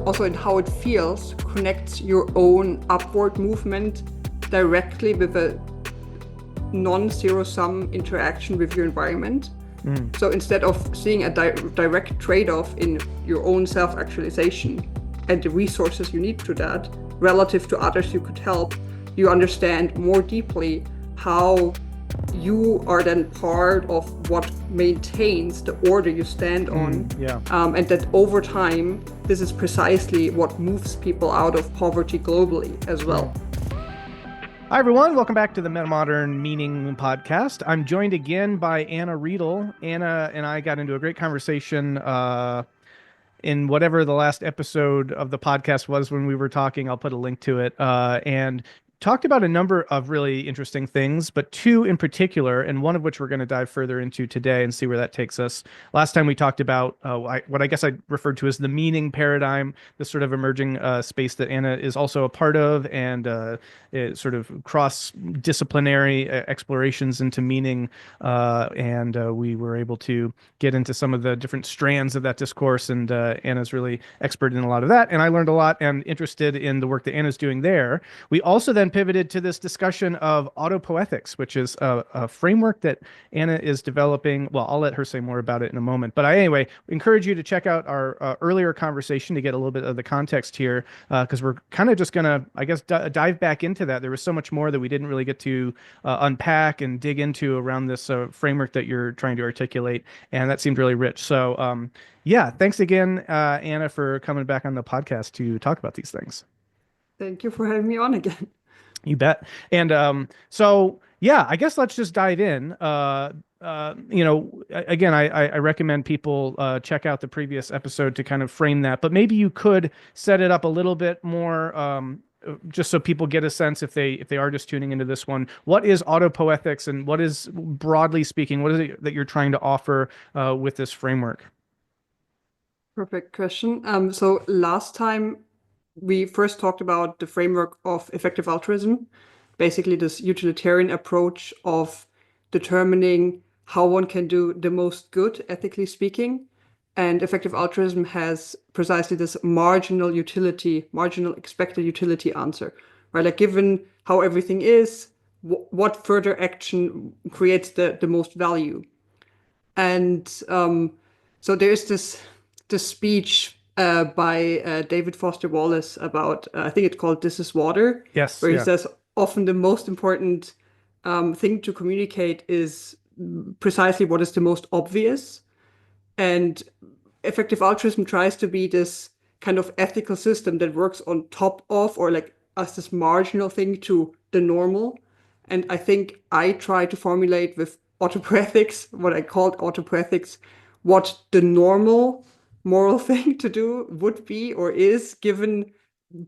also in how it feels, connects your own upward movement directly with a non-zero-sum interaction with your environment. So instead of seeing a direct trade-off in your own self-actualization and the resources you need to that, relative to others you could help, you understand more deeply how you are then part of what maintains the order you stand on. And that over time, this is precisely what moves people out of poverty globally as well. Hi, everyone. Welcome back to the Metamodern Meaning podcast. I'm joined again by Anna Riedl. Anna and I got into a great conversation in whatever the last episode of the podcast was when we were talking. I'll put a link to it. And talked about a number of really interesting things, but two in particular, and one of which we're going to dive further into today and see where that takes us. Last time we talked about what I guess I referred to as the meaning paradigm, this sort of emerging space that Anna is also a part of, and sort of cross-disciplinary explorations into meaning. And we were able to get into some of the different strands of that discourse, and Anna's really expert in a lot of that. And I learned a lot and interested in the work that Anna's doing there. We also then pivoted to this discussion of autopoiethics, which is a framework that Anna is developing. Well, I'll let her say more about it in a moment. But anyway, encourage you to check out our earlier conversation to get a little bit of the context here, because we're kind of just going to, I guess, dive back into that. There was so much more that we didn't really get to unpack and dig into around this framework that you're trying to articulate. And that seemed really rich. So yeah, thanks again, Anna, for coming back on the podcast to talk about these things. Thank you for having me on again. You bet. And so, yeah, I guess let's just dive in. Again, I recommend people check out the previous episode to kind of frame that, but maybe you could set it up a little bit more, just so people get a sense if they are just tuning into this one. What is autopoiethics, and what is, broadly speaking, what is it that you're trying to offer with this framework? Perfect question. So last time we first talked about the framework of effective altruism, basically this utilitarian approach of determining how one can do the most good, ethically speaking. And effective altruism has precisely this marginal utility, marginal expected utility answer, right? Like given how everything is, what further action creates the most value? And so there is this speech by David Foster Wallace about, I think it's called This is Water. Yes. Where he says often the most important thing to communicate is precisely what is the most obvious. And effective altruism tries to be this kind of ethical system that works on top of, or like as this marginal thing to the normal. And I think I try to formulate with autopoiethics, what I called autopoiethics, what the normal moral thing to do would be or is, given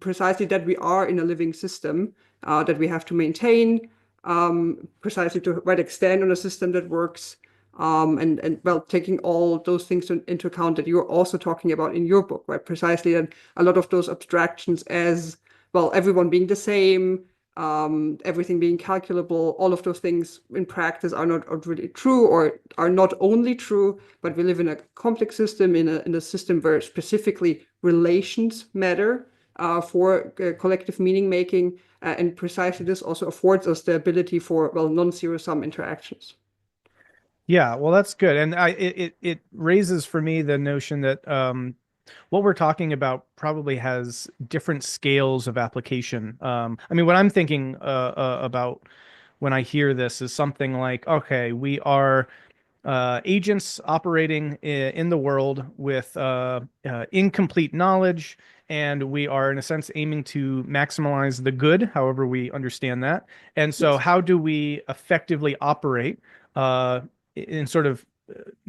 precisely that we are in a living system that we have to maintain, precisely to extend on a system that works, and well, taking all those things into account that you're also talking about in your book, right? Precisely, and a lot of those abstractions as well, everyone being the same, everything being calculable, all of those things in practice are not really true, or are not only true, but we live in a complex system, in a system where specifically relations matter for collective meaning making, and precisely this also affords us the ability for, well, non-zero sum interactions. Yeah, well, that's good. And it raises for me the notion that what we're talking about probably has different scales of application. I mean, what I'm thinking about when I hear this is something like, okay, we are agents operating in the world with incomplete knowledge, and we are, in a sense, aiming to maximize the good, however we understand that. And so, how do we effectively operate in sort of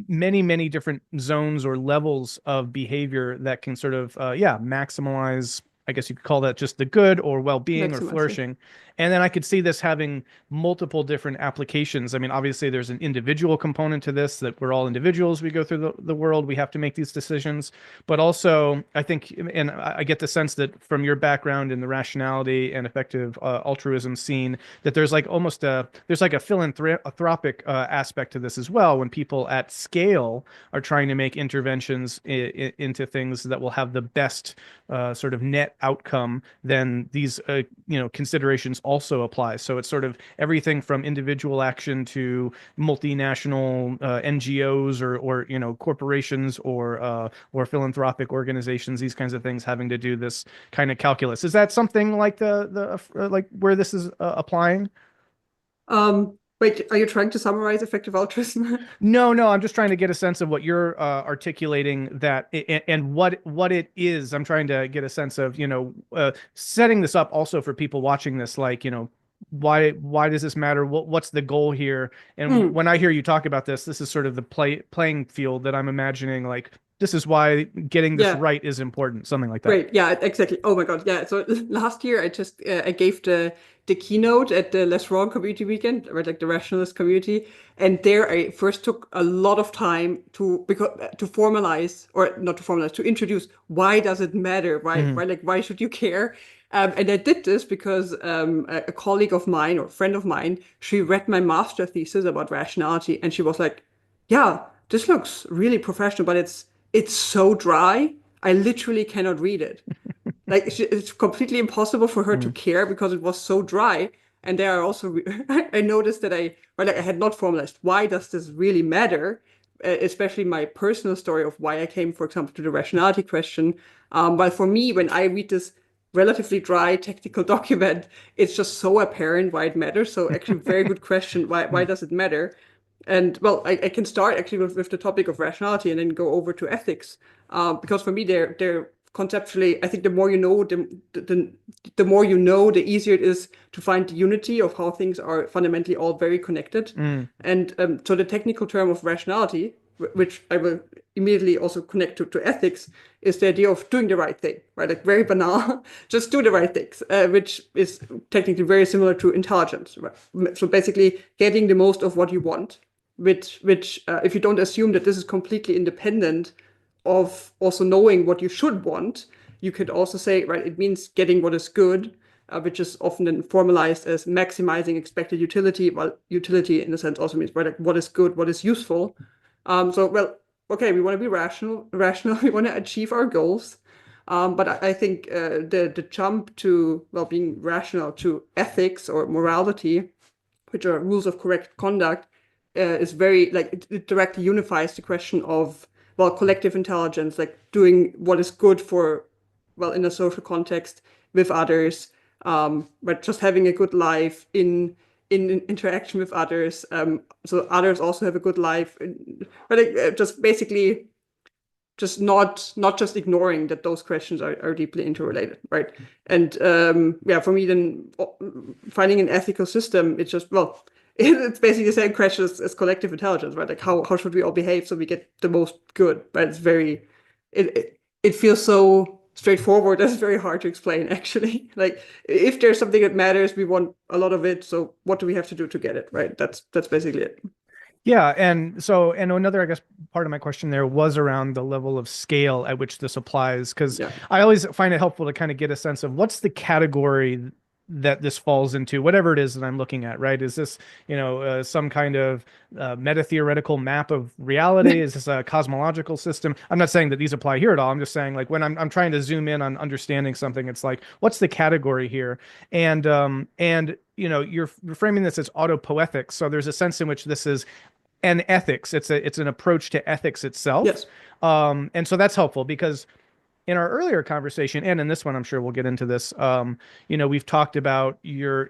many different zones or levels of behavior that can sort of maximize I guess you could call that just the good or well-being or Maximize, yeah. flourishing. And then I could see this having multiple different applications. I mean, obviously, there's an individual component to this, that we're all individuals. We go through the world. We have to make these decisions. But also, I think, and I get the sense that from your background in the rationality and effective altruism scene, that there's like almost there's like a philanthropic aspect to this as well, when people at scale are trying to make interventions into things that will have the best sort of net outcome, then these considerations also apply. So it's sort of everything from individual action to multinational NGOs or corporations or philanthropic organizations, these kinds of things having to do this kind of calculus. Is that something like the like where this is applying? Wait, are you trying to summarize effective altruism? No, I'm just trying to get a sense of what you're articulating, that and what it is. I'm trying to get a sense of, setting this up also for people watching this, like, why does this matter? What's the goal here? And Hmm. when I hear you talk about this is sort of the playing field that I'm imagining, like this is why getting this Yeah. right is important, something like that. Great. Yeah, exactly. Oh my God. Yeah. So last year I gave the keynote at the Less Wrong community weekend, or like the rationalist community. And there I first took a lot of time to formalize, or not to formalize, to introduce, why does it matter? Hmm. Why should you care? And I did this because a colleague of mine or friend of mine, she read my master thesis about rationality, and she was like, yeah, this looks really professional, but it's so dry. I literally cannot read it. Like it's completely impossible for her to care because it was so dry. And there are also I noticed that I had not formalized, why does this really matter? Especially my personal story of why I came, for example, to the rationality question. But for me, when I read this relatively dry technical document, it's just so apparent why it matters. So actually, very good question. Why does it matter? And well, I can start actually with the topic of rationality and then go over to ethics, because for me they're conceptually, I think the more you know, the more you know, the easier it is to find the unity of how things are fundamentally all very connected. Mm. And so the technical term of rationality, which I will immediately also connect to ethics, is the idea of doing the right thing, right? Like very banal, just do the right things, which is technically very similar to intelligence, right? So basically getting the most of what you want, which if you don't assume that this is completely independent of also knowing what you should want, you could also say, right, it means getting what is good, which is often then formalized as maximizing expected utility. Well, utility in a sense also means, right, like what is good, what is useful. Well, okay, we want to be rational, we want to achieve our goals. But I think the jump to, well, being rational to ethics or morality, which are rules of correct conduct, is very, like, it directly unifies the question of, well, collective intelligence, like doing what is good for, well, in a social context with others, but just having a good life in interaction with others, so others also have a good life, but just basically just not just ignoring that those questions are deeply interrelated, right? And yeah, for me then finding an ethical system, it's just, well, it's basically the same question as collective intelligence, right? Like how should we all behave so we get the most good, right? It's very it feels so straightforward. That's very hard to explain, actually. Like if there's something that matters, we want a lot of it. So what do we have to do to get it, right? That's basically it. Yeah, and another, I guess, part of my question there was around the level of scale at which this applies, because Yeah. I always find it helpful to kind of get a sense of what's the category that this falls into, whatever it is that I'm looking at, right? Is this, some kind of meta-theoretical map of reality? Is this a cosmological system? I'm not saying that these apply here at all. I'm just saying, like, when I'm trying to zoom in on understanding something, it's like, what's the category here? And you're framing this as autopoiethics, so there's a sense in which this is and ethics. It's an approach to ethics itself. Yes. And so that's helpful because in our earlier conversation, and in this one, I'm sure we'll get into this. We've talked about your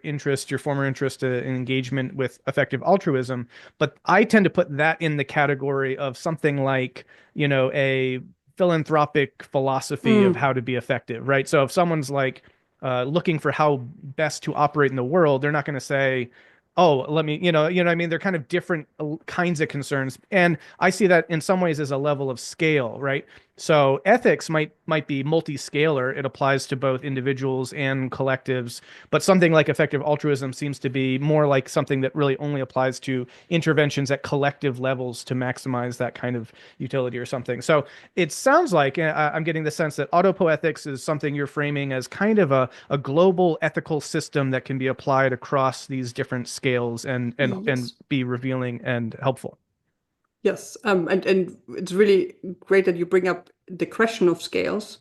former interest in engagement with effective altruism, but I tend to put that in the category of something like, a philanthropic philosophy of Mm. how to be effective, right? So if someone's like looking for how best to operate in the world, they're not going to say, oh, let me, what I mean? They're kind of different kinds of concerns. And I see that in some ways as a level of scale, right? So ethics might be multi-scalar. It applies to both individuals and collectives, but something like effective altruism seems to be more like something that really only applies to interventions at collective levels to maximize that kind of utility or something. So it sounds like I'm getting the sense that autopoiethics is something you're framing as kind of a global ethical system that can be applied across these different scales and Yes. be revealing and helpful. Yes, and it's really great that you bring up the question of scales,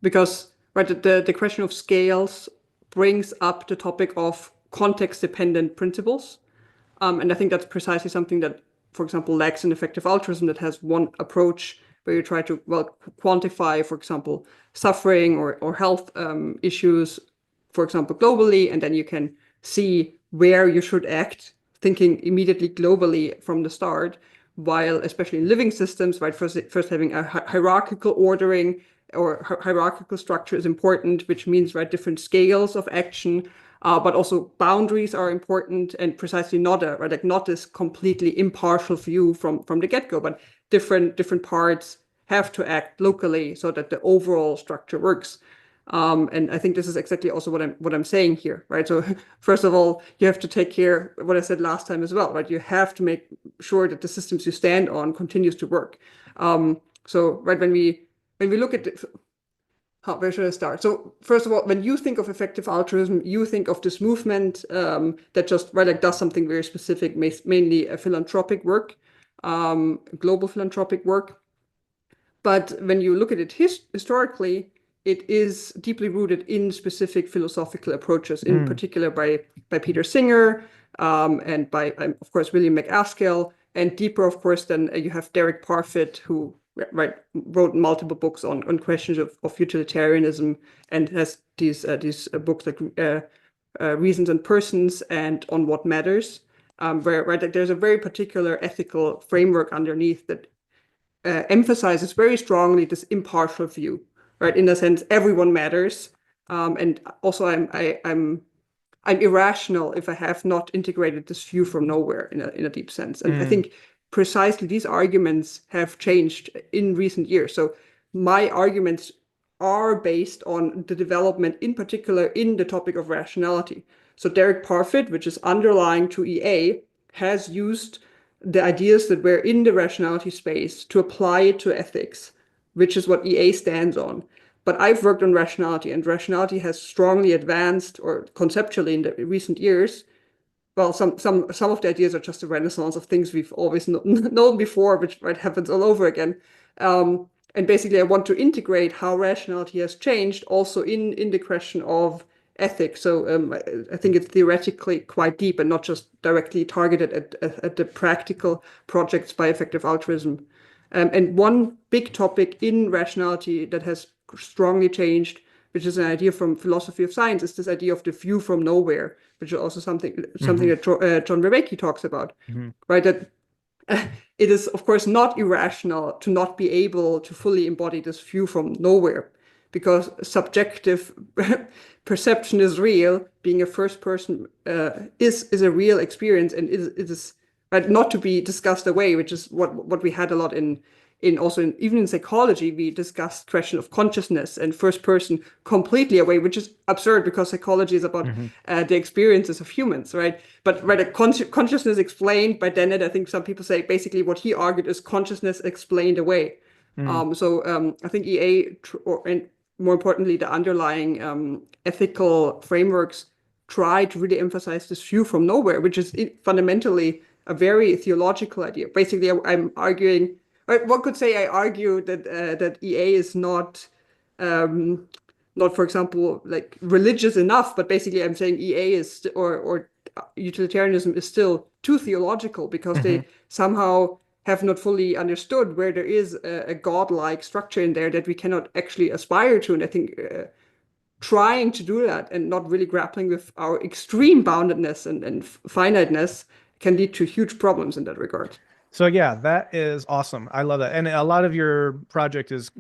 because right, the question of scales brings up the topic of context-dependent principles. And I think that's precisely something that, for example, lacks in effective altruism, that has one approach where you try to, well, quantify, for example, suffering or health issues, for example, globally, and then you can see where you should act, thinking immediately globally from the start, while especially in living systems, right, first having a hierarchical ordering or hierarchical structure is important, which means, right, different scales of action, but also boundaries are important, and precisely not a, right, like not this completely impartial view from the get-go, but different parts have to act locally so that the overall structure works. And I think this is exactly also what I'm saying here, right? So first of all, you have to take care, what I said last time as well, right? You have to make sure that the systems you stand on continues to work. So right, when we look at where should I start? So first of all, when you think of effective altruism, you think of this movement that just, right, like does something very specific, mainly a philanthropic work, global philanthropic work. But when you look at it historically, it is deeply rooted in specific philosophical approaches, in Mm. particular by Peter Singer, and by, of course, William MacAskill, and deeper, of course, then you have Derek Parfit, who, right, wrote multiple books on questions of utilitarianism, and has these books like Reasons and Persons and On What Matters, where, right, like there's a very particular ethical framework underneath that emphasizes very strongly this impartial view, right? In a sense, everyone matters, and also I'm irrational if I have not integrated this view from nowhere in a deep sense. And I Mm. think precisely these arguments have changed in recent years. So my arguments are based on the development, in particular, in the topic of rationality. So Derek Parfit, which is underlying to EA, has used the ideas that were in the rationality space to apply it to ethics, which is what EA stands on. But I've worked on rationality, and rationality has strongly advanced, or conceptually in the recent years. Well, some of the ideas are just a renaissance of things we've always known before, which right happens all over again. And basically, I want to integrate how rationality has changed also in the question of ethics. So I think it's theoretically quite deep and not just directly targeted at the practical projects by effective altruism. And one big topic in rationality that has strongly changed, which is an idea from philosophy of science, is this idea of the view from nowhere, which is also something Hmm. that John Vervaeke talks about, Hmm. right? That it is, of course, not irrational to not be able to fully embody this view from nowhere, because subjective perception is real. Being a first person is a real experience, and it is right, not to be discussed away, which is what we had a lot in also even in psychology. We discussed question of consciousness and first person completely away, which is absurd because psychology is about Hmm. the experiences of humans, right? But right, consciousness explained by Dennett, I think some people say basically what he argued is consciousness explained away. Mm. I think EA, and more importantly, the underlying ethical frameworks try to really emphasize this view from nowhere, which is fundamentally a very theological idea. Basically, I'm arguing, one could say I argue that EA is um, not, for example, like religious enough, but basically I'm saying EA is, or utilitarianism is still too theological, because Hmm. they somehow have not fully understood where there is a godlike structure in there that we cannot actually aspire to. And I think trying to do that and not really grappling with our extreme boundedness and finiteness can lead to huge problems in that regard. So yeah, that is awesome. I love that. And a lot of your project is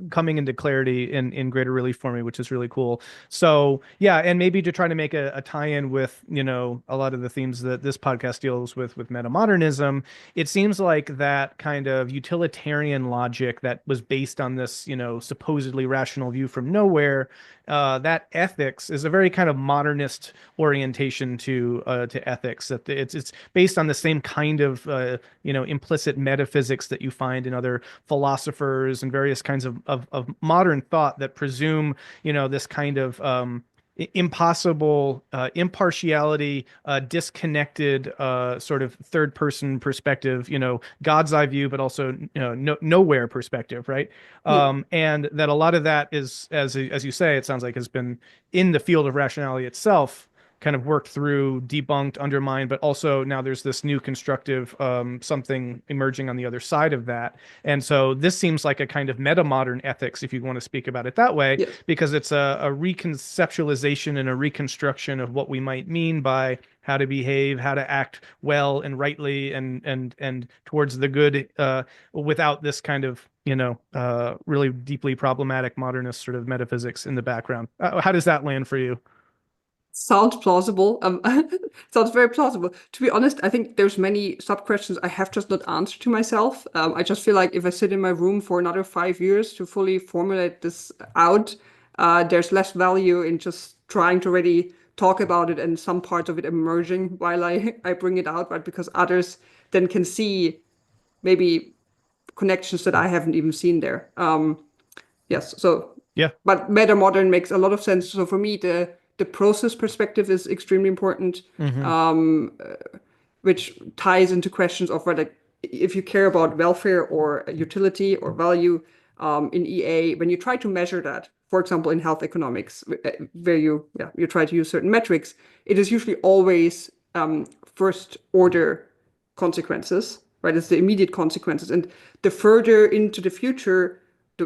coming into clarity in greater relief for me, which is really cool. So yeah, and maybe to try to make a tie-in with, a lot of the themes that this podcast deals with metamodernism, it seems like that kind of utilitarian logic that was based on this, supposedly rational view from nowhere, that ethics is a very kind of modernist orientation to ethics. That it's based on the same kind of implicit metaphysics that you find in other philosophers and various kinds of modern thought that presume this kind of impossible impartiality, disconnected sort of third person perspective, God's eye view, but also nowhere perspective, right? Yeah. And that a lot of that is, as you say, it sounds like has been in the field of rationality itself kind of worked through, debunked, undermined, but also now there's this new constructive something emerging on the other side of that. And so this seems like a kind of metamodern ethics, if you want to speak about it that way, Yes. because it's a reconceptualization and a reconstruction of what we might mean by how to behave, how to act well and rightly and towards the good, without this kind of really deeply problematic modernist sort of metaphysics in the background. How does that land for you? Sounds plausible. Sounds very plausible. To be honest, I think there's many sub-questions I have just not answered to myself. I just feel like if I sit in my room for another 5 years to fully formulate this out, there's less value in just trying to really talk about it and some parts of it emerging while I bring it out, right? Because others then can see maybe connections that I haven't even seen there. Yes, so Yeah. but meta modern makes a lot of sense. So for me, the process perspective is extremely important, Hmm. which ties into questions of whether if you care about welfare or utility or value in EA, when you try to measure that, for example, in health economics, where you try to use certain metrics, it is usually always first order consequences, right? It's the immediate consequences, and the further into the future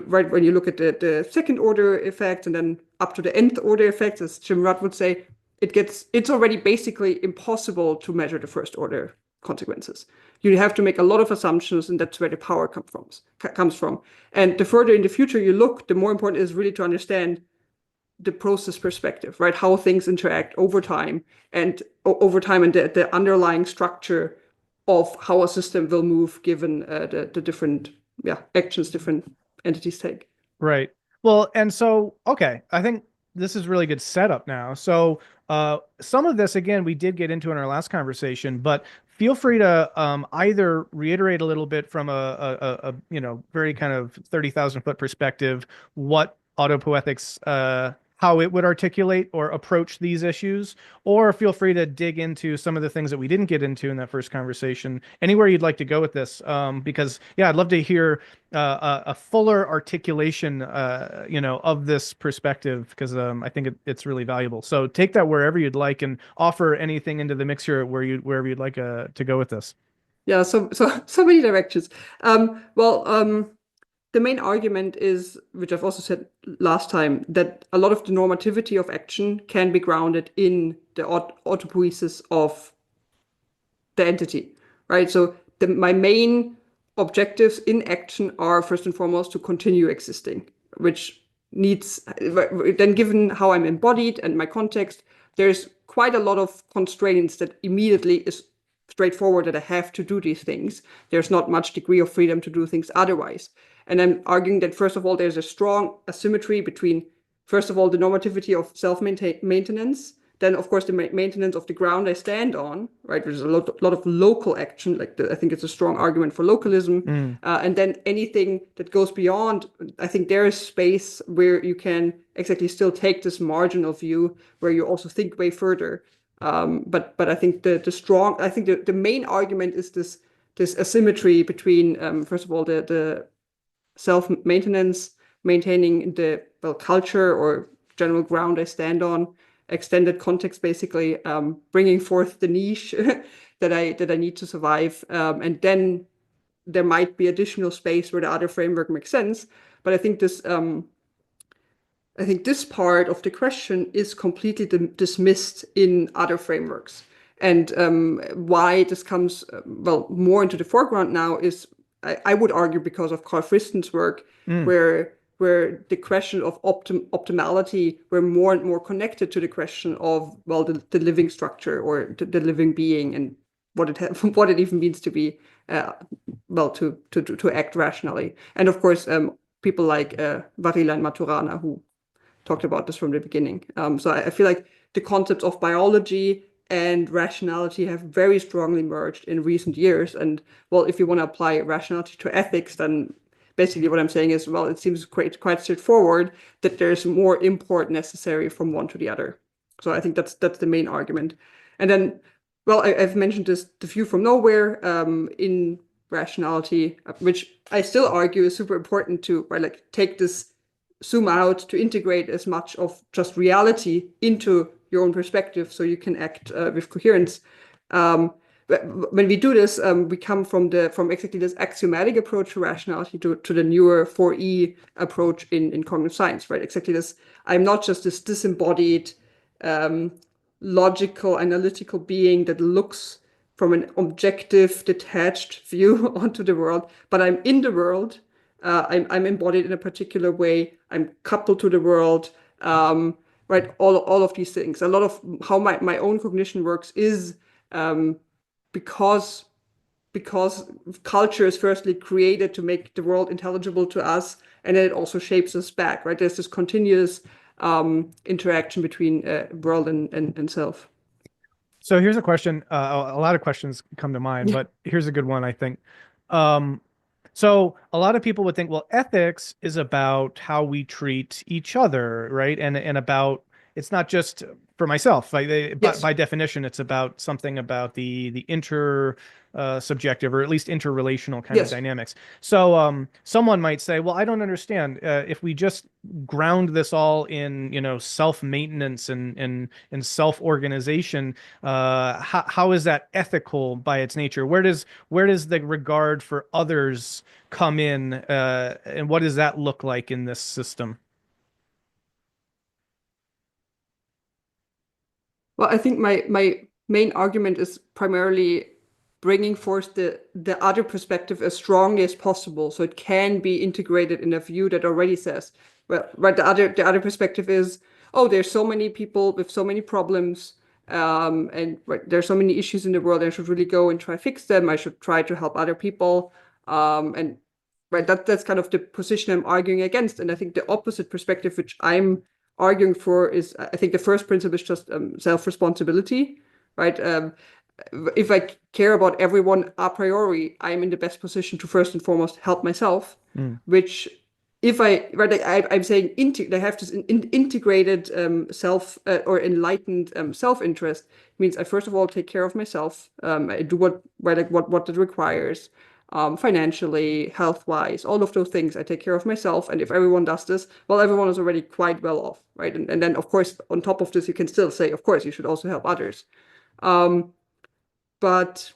right when you look at the second order effect and then up to the nth order effect, as Jim Rudd would say, it's already basically impossible to measure the first order consequences. You have to make a lot of assumptions, and that's where the power comes from. And the further in the future you look, the more important it is really to understand the process perspective, right? How things interact over time and the underlying structure of how a system will move given the different actions different entities take. Right. Well, and so, okay, I think this is really good setup now. So, some of this, again, we did get into in our last conversation, but feel free to either reiterate a little bit from a very kind of 30,000 foot perspective, what autopoethics, how it would articulate or approach these issues, or feel free to dig into some of the things that we didn't get into in that first conversation. Anywhere you'd like to go with this, because yeah, I'd love to hear a fuller articulation, of this perspective, because I think it's really valuable. So take that wherever you'd like, and offer anything into the mix here wherever you'd like to go with this. Yeah, so many directions. The main argument is, which I've also said last time, that a lot of the normativity of action can be grounded in the autopoiesis of the entity, right? So my main objectives in action are first and foremost to continue existing, which needs, then given how I'm embodied and my context, there's quite a lot of constraints that immediately is straightforward that I have to do these things. There's not much degree of freedom to do things otherwise. And I'm arguing that, first of all, there's a strong asymmetry between, first of all, the normativity of self-maintenance, then, of course, the maintenance of the ground I stand on, right? There's a lot of local action. I think it's a strong argument for localism. Mm. And then anything that goes beyond, I think there is space where you can exactly still take this marginal view where you also think way further. But I think the main argument is this asymmetry between, first of all, the self-maintenance, maintaining the culture or general ground I stand on, extended context, basically, bringing forth the niche that I need to survive, and then there might be additional space where the other framework makes sense. But I think this part of the question is completely dismissed in other frameworks. And why this comes more into the foreground now is, I would argue, because of Carl Friston's work, Mm. where where the question of optimality were more and more connected to the question of, well, the living structure or the living being and what it what it even means to be well to act rationally. And of course, people like Varela and Maturana, who talked about this from the beginning. So I feel like the concepts of biology and rationality have very strongly merged in recent years. And well, if you want to apply rationality to ethics, then basically what I'm saying is, well, it seems quite straightforward that there's more import necessary from one to the other. So I think that's the main argument. And then, well, I've mentioned this, the view from nowhere in rationality, which I still argue is super important to, right, like take this, zoom out to integrate as much of just reality into your own perspective so you can act with coherence. When we do this, we come from exactly this axiomatic approach to rationality to the newer 4E approach in cognitive science, right? Exactly this. I'm not just this disembodied, logical, analytical being that looks from an objective, detached view onto the world, but I'm in the world. I'm embodied in a particular way. I'm coupled to the world. Right? All of these things. A lot of how my own cognition works is because culture is firstly created to make the world intelligible to us, and then it also shapes us back. Right? There's this continuous interaction between world and self. So here's a question. A lot of questions come to mind, but here's a good one, I think. So a lot of people would think, well, ethics is about how we treat each other, right? And about, it's not just for myself. Like Yes. by definition, it's about something about the subjective or at least interrelational kind of Yes. dynamics. So someone might say, well, I don't understand. If we just ground this all in, self-maintenance and self-organization, how is that ethical by its nature? Where does the regard for others come in, and what does that look like in this system? Well, I think my main argument is primarily bringing forth the other perspective as strongly as possible, so it can be integrated in a view that already says, well, right, the other perspective is, oh, there's so many people with so many problems, and right, there's so many issues in the world. I should really go and try fix them. I should try to help other people, and right, that's kind of the position I'm arguing against. And I think the opposite perspective, which I'm arguing for, is, I think the first principle is just self-responsibility, right? If I care about everyone a priori, I'm in the best position to first and foremost help myself, which if I'm saying they have this integrated self or enlightened self-interest means I first of all take care of myself. I do what it requires, financially, health-wise, all of those things. I take care of myself, and if everyone does this, well, everyone is already quite well off, right? And then of course on top of this, you can still say, of course, you should also help others. But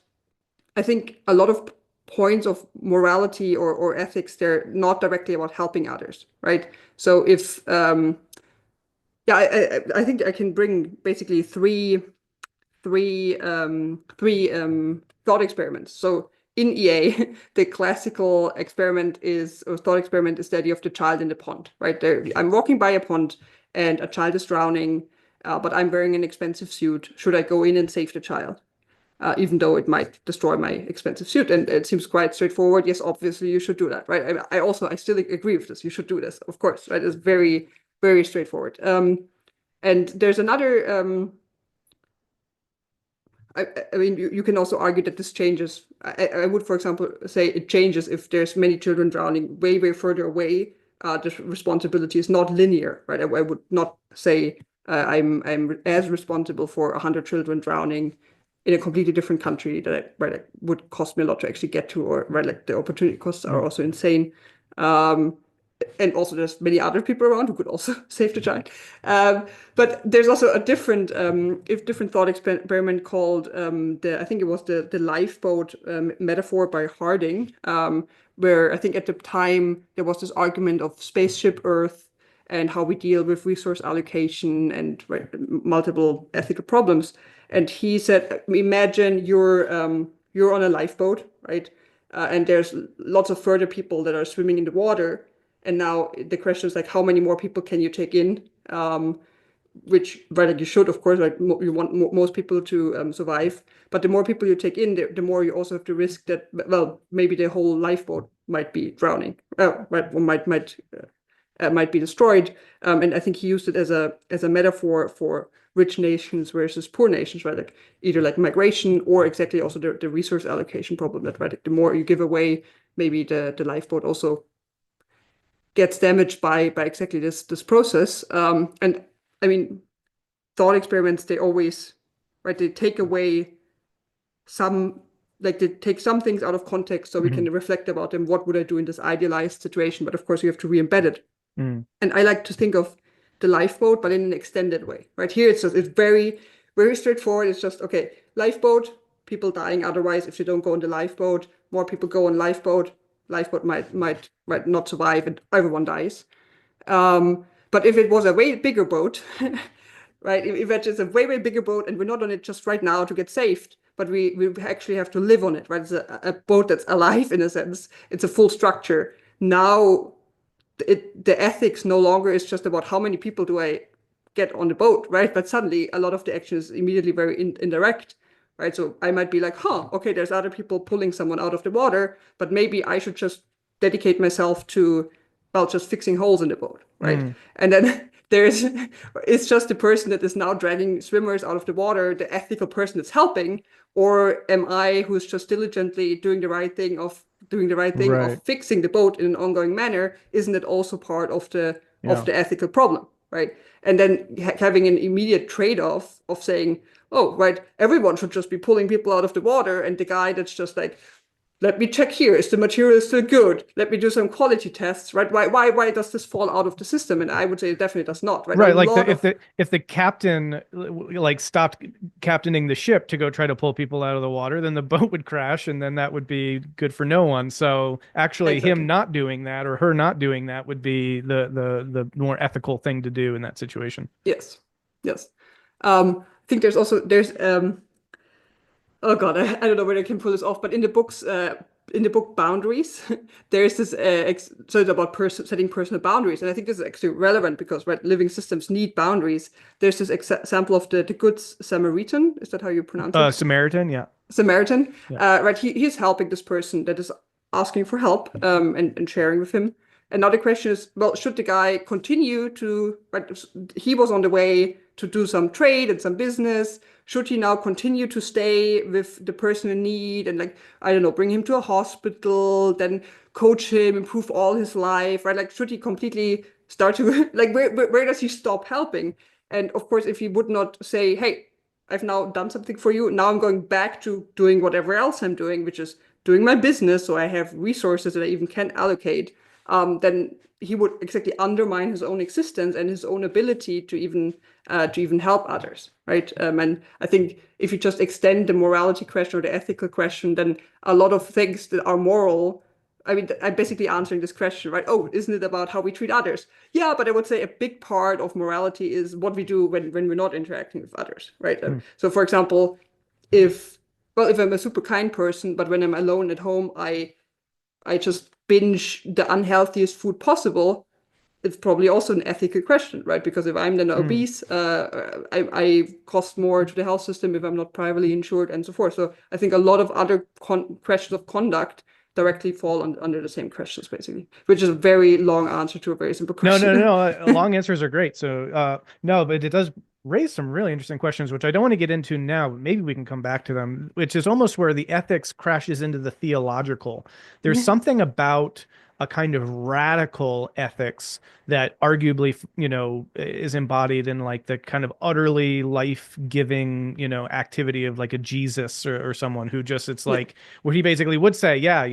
I think a lot of points of morality or ethics, they're not directly about helping others, right? So if I think I can bring basically three thought experiments. So in EA, the classical thought experiment is the idea of the child in the pond, right? I'm walking by a pond and a child is drowning, but I'm wearing an expensive suit. Should I go in and save the child? Even though it might destroy my expensive suit. And it seems quite straightforward. Yes, obviously you should do that, right? I still agree with this. You should do this, of course, right? It's very, very straightforward. And there's another, I mean, you can also argue that this changes. I would, for example, say it changes if there's many children drowning way, way further away. The responsibility is not linear, right? I would not say I'm as responsible for 100 children drowning in a completely different country that would cost me a lot to actually get to, or right, like the opportunity costs are also insane. And also there's many other people around who could also save the child. But there's also a different thought experiment called I think it was the lifeboat metaphor by Harding, where I think at the time there was this argument of spaceship Earth and how we deal with resource allocation and multiple ethical problems. And he said, imagine you're on a lifeboat, right? And there's lots of further people that are swimming in the water. And now the question is like, how many more people can you take in? Which, right, like you should, of course, like you want most people to survive. But the more people you take in, the more you also have to risk that, well, maybe the whole lifeboat might be drowning, right, or might be destroyed. And I think he used it as a metaphor for rich nations versus poor nations, right? Like either like migration or exactly also the resource allocation problem that, right, like the more you give away, maybe the lifeboat also gets damaged by exactly this process. And I mean, thought experiments, they always, right, they take away some, like they take some things out of context so we can reflect about them. What would I do in this idealized situation? But of course, you have to re-embed it. And I like to think of the lifeboat, but in an extended way. Right here, it's very, very straightforward. It's just, okay, lifeboat, people dying otherwise if they don't go on the lifeboat. More people go on lifeboat. Lifeboat might not survive and everyone dies. But if it was a way bigger boat, right? If it's just a way bigger boat and we're not on it just right now to get saved, but we actually have to live on it, right? It's a boat that's alive in a sense. It's a full structure. Now the ethics no longer is just about how many people do I get on the boat, right? But suddenly a lot of the action is immediately very indirect, right? So I might be like, okay, there's other people pulling someone out of the water, but maybe I should just dedicate myself to, well, just fixing holes in the boat, right? And then it's just the person that is now dragging swimmers out of the water, the ethical person that's helping, or am I who's just diligently doing the right thing of fixing the boat in an ongoing manner? Isn't it also part of the ethical problem, right? And then having an immediate trade-off of saying, oh, right, everyone should just be pulling people out of the water, and the guy that's just like, let me check here. Is the material still good? Let me do some quality tests, right? Why does this fall out of the system? And I would say it definitely does not, right? Right, like if the captain like stopped captaining the ship to go try to pull people out of the water, then the boat would crash, and then that would be good for no one. So actually, him not doing that or her not doing that would be the more ethical thing to do in that situation. Yes. I think there's oh God, I don't know whether I can pull this off, but in the book Boundaries, there's this, so it's about setting personal boundaries. And I think this is actually relevant because, right, living systems need boundaries. There's this example of the Good Samaritan. Is that how you pronounce it? Samaritan, yeah. Samaritan, right? He's helping this person that is asking for help, and sharing with him. And now the question is, well, should the guy continue to, right, he was on the way to do some trade and some business. Should he now continue to stay with the person in need and, like, I don't know, bring him to a hospital, then coach him, improve all his life, right? Like, should he completely start to, like, where does he stop helping? And of course, if he would not say, hey, I've now done something for you, now I'm going back to doing whatever else I'm doing, which is doing my business, so I have resources that I even can allocate, then he would exactly undermine his own existence and his own ability to even help others, right? And I think if you just extend the morality question or the ethical question, then a lot of things that are moral, I mean, I'm basically answering this question, right? Oh, isn't it about how we treat others? Yeah, but I would say a big part of morality is what we do when we're not interacting with others, right? So, for example, if I'm a super kind person, but when I'm alone at home, I just binge the unhealthiest food possible, it's probably also an ethical question, right? Because if I'm then obese, I cost more to the health system if I'm not privately insured and so forth. So I think a lot of other questions of conduct directly fall under the same questions, basically, which is a very long answer to a very simple question. No. Long answers are great. So no, but it does raise some really interesting questions, which I don't want to get into now, but maybe we can come back to them, which is almost where the ethics crashes into the theological. There's something about a kind of radical ethics that arguably, is embodied in like the kind of utterly life-giving, activity of like a Jesus or someone who just, it's like, where he basically would say, yeah,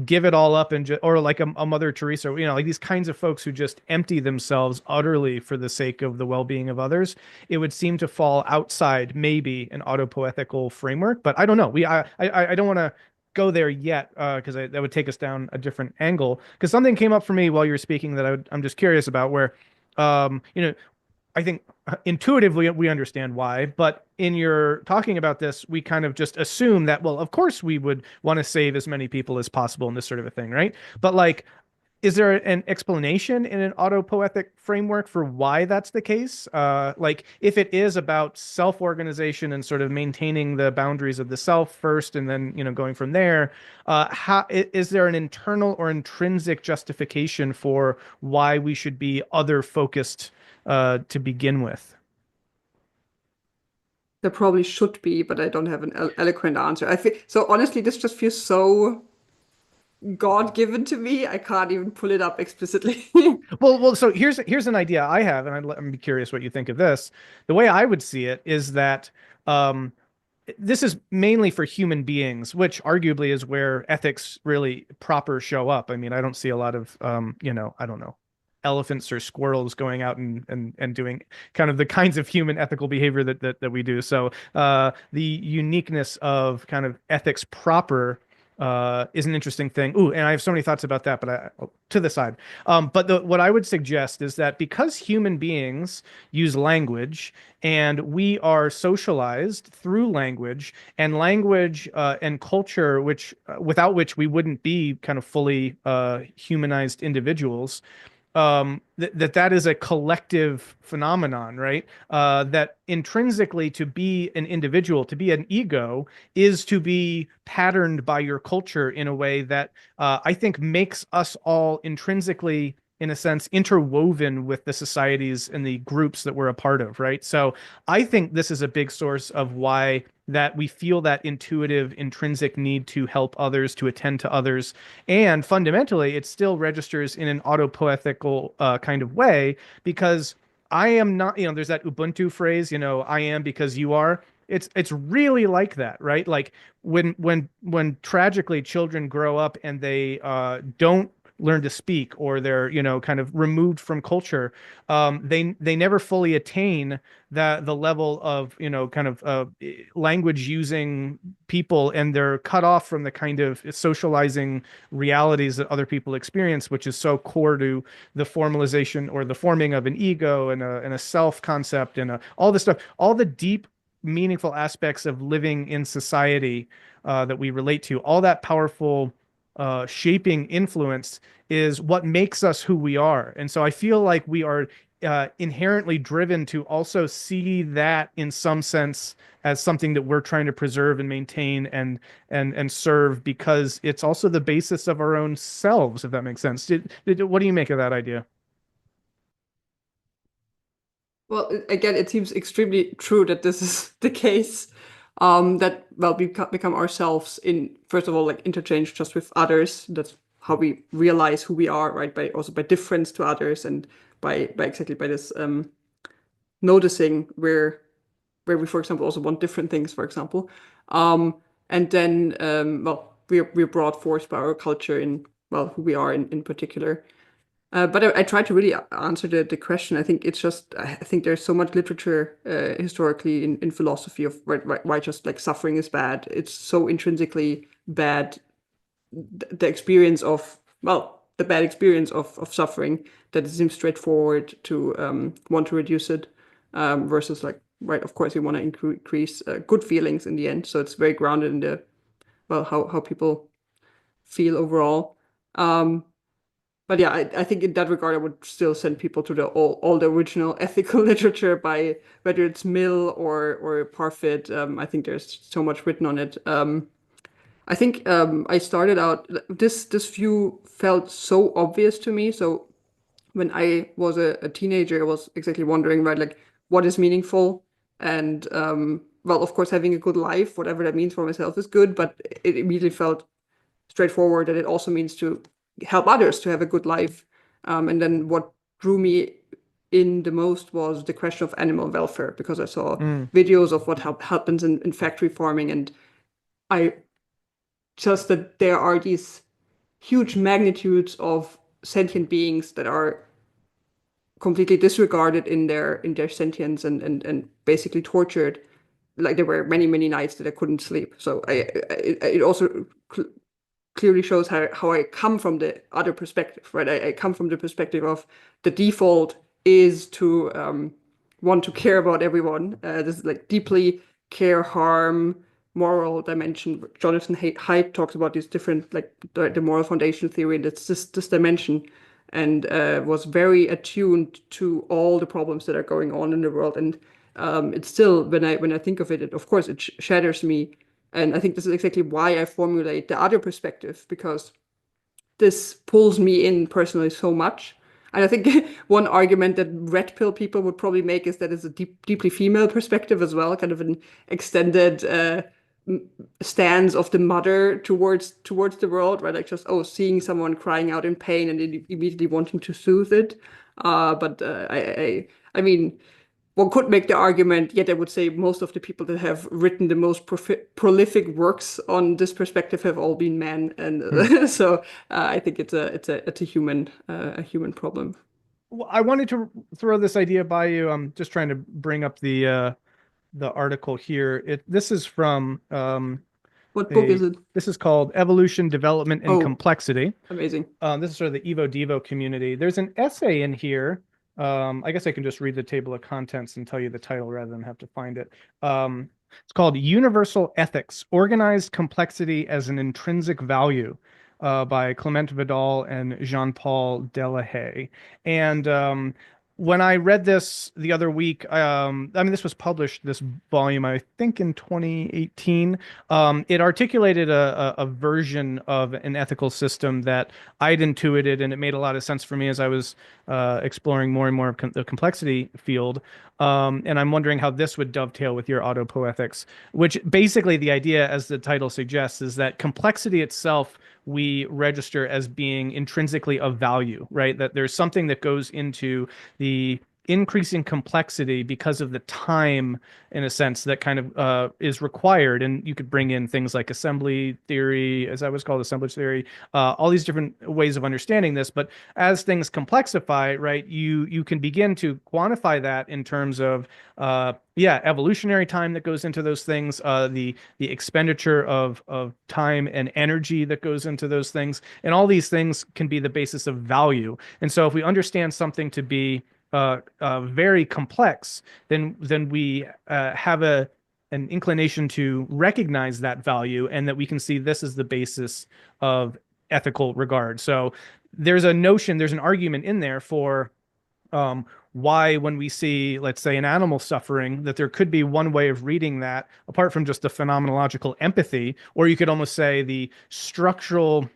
give it all up and or like a Mother Teresa, like these kinds of folks who just empty themselves utterly for the sake of the well-being of others. It would seem to fall outside maybe an autopoethical framework, but I don't know. I don't want to go there yet because that would take us down a different angle. Because something came up for me while you were speaking that I'm just curious about, where I think intuitively we understand why, but in your talking about this, we kind of just assume that, well, of course we would want to save as many people as possible and this sort of a thing, right? But like, is there an explanation in an autopoietic framework for why that's the case? Like if it is about self-organization and sort of maintaining the boundaries of the self first, and then, going from there, is there an internal or intrinsic justification for why we should be other focused to begin with? There probably should be, but I don't have an eloquent answer. I feel so honestly, this just feels so God-given to me. I can't even pull it up explicitly. Well, so here's an idea I have, and I'm be curious what you think of this. The way I would see it is that um, this is mainly for human beings, which arguably is where ethics really proper show up. I mean, I don't see a lot of, I don't know, elephants or squirrels going out and doing kind of the kinds of human ethical behavior that we do. So the uniqueness of kind of ethics proper is an interesting thing. Ooh, and I have so many thoughts about that, but to the side. But what I would suggest is that because human beings use language and we are socialized through language, and language and culture, which without which we wouldn't be kind of fully humanized individuals, that is a collective phenomenon, right? That intrinsically, to be an individual, to be an ego, is to be patterned by your culture in a way that I think makes us all intrinsically, in a sense, interwoven with the societies and the groups that we're a part of, right? So I think this is a big source of why that we feel that intuitive, intrinsic need to help others, to attend to others. And fundamentally, it still registers in an autopoetical kind of way, because I am not, there's that Ubuntu phrase, I am because you are. It's really like that, right? Like when tragically children grow up and they don't learn to speak, or they're kind of removed from culture, they never fully attain the level of kind of language using people, and they're cut off from the kind of socializing realities that other people experience, which is so core to the formalization or the forming of an ego and a self concept, and all this stuff, all the deep meaningful aspects of living in society that we relate to, all that powerful shaping influence is what makes us who we are. And so I feel like we are inherently driven to also see that in some sense as something that we're trying to preserve and maintain and serve, because it's also the basis of our own selves, if that makes sense. What do you make of that idea? Well, again, it seems extremely true that this is the case. That well, we become ourselves in first of all, like interchange just with others. That's how we realize who we are, right? By also by difference to others, and by exactly by this noticing where we, for example, also want different things, for example. And then well, we're brought forth by our culture in well who we are in particular. But I try to really answer the question. I think it's just, I think there's so much literature historically in philosophy of why just like suffering is bad. It's so intrinsically bad, the experience of, well, the bad experience of suffering, that it seems straightforward to want to reduce it versus like, right, of course, you want to increase good feelings in the end. So it's very grounded in the, well, how people feel overall. But yeah, I think in that regard, I would still send people to the all the original ethical literature by whether it's Mill or Parfit. I think there's so much written on it. I think I started out this view felt so obvious to me. So when I was a teenager, I was exactly wondering, right, like what is meaningful, and well, of course, having a good life, whatever that means for myself, is good. But it immediately felt straightforward that it also means to help others to have a good life. And then what drew me in the most was the question of animal welfare, because I saw Mm. videos of what happens in factory farming, and I just that there are these huge magnitudes of sentient beings that are completely disregarded in their sentience, and basically tortured. Like there were many nights that I couldn't sleep. So it also clearly shows how I come from the other perspective, right? I come from the perspective of the default is to want to care about everyone. This is like deeply care, harm, moral dimension. Jonathan Haidt talks about these different, like the moral foundation theory, and it's this dimension, and was very attuned to all the problems that are going on in the world. And it's still, when I think of it, of course it shatters me. And I think this is exactly why I formulate the other perspective, because this pulls me in personally so much. And I think one argument that red pill people would probably make is that it's a deeply female perspective as well, kind of an extended stance of the mother towards the world, right? Like just, oh, seeing someone crying out in pain and immediately wanting to soothe it. But I mean, one could make the argument, yet I would say most of the people that have written the most prolific works on this perspective have all been men, and Hmm. so I think it's a human problem. Well, I wanted to throw this idea by you. I'm just trying to bring up the article here. This is from What book a is it? this is called Evolution, Development, and Oh, Complexity. amazing. This is sort of the Evo Devo community. There's an essay in here. I guess I can just read the table of contents and tell you the title rather than have to find it. It's called Universal Ethics, Organized Complexity as an Intrinsic Value, by Clement Vidal and Jean-Paul Delahaye. And when I read this the other week, I mean, this was published, this volume, I think in 2018. It articulated a version of an ethical system that I'd intuited, and it made a lot of sense for me as I was exploring more and more of the complexity field. And I'm wondering how this would dovetail with your autopoethics, which basically the idea, as the title suggests, is that complexity itself we register as being intrinsically of value, right? That there's something that goes into the increasing complexity because of the time, in a sense, that kind of is required. And you could bring in things like assembly theory, as I was called, assemblage theory, all these different ways of understanding this. But as things complexify, right, you can begin to quantify that in terms of yeah, evolutionary time that goes into those things, the expenditure of time and energy that goes into those things, and all these things can be the basis of value. And so, if we understand something to be very complex, then we have an inclination to recognize that value, and that we can see this as the basis of ethical regard. So there's a notion, there's an argument in there for why, when we see, let's say, an animal suffering, that there could be one way of reading that apart from just the phenomenological empathy, or you could almost say the structural.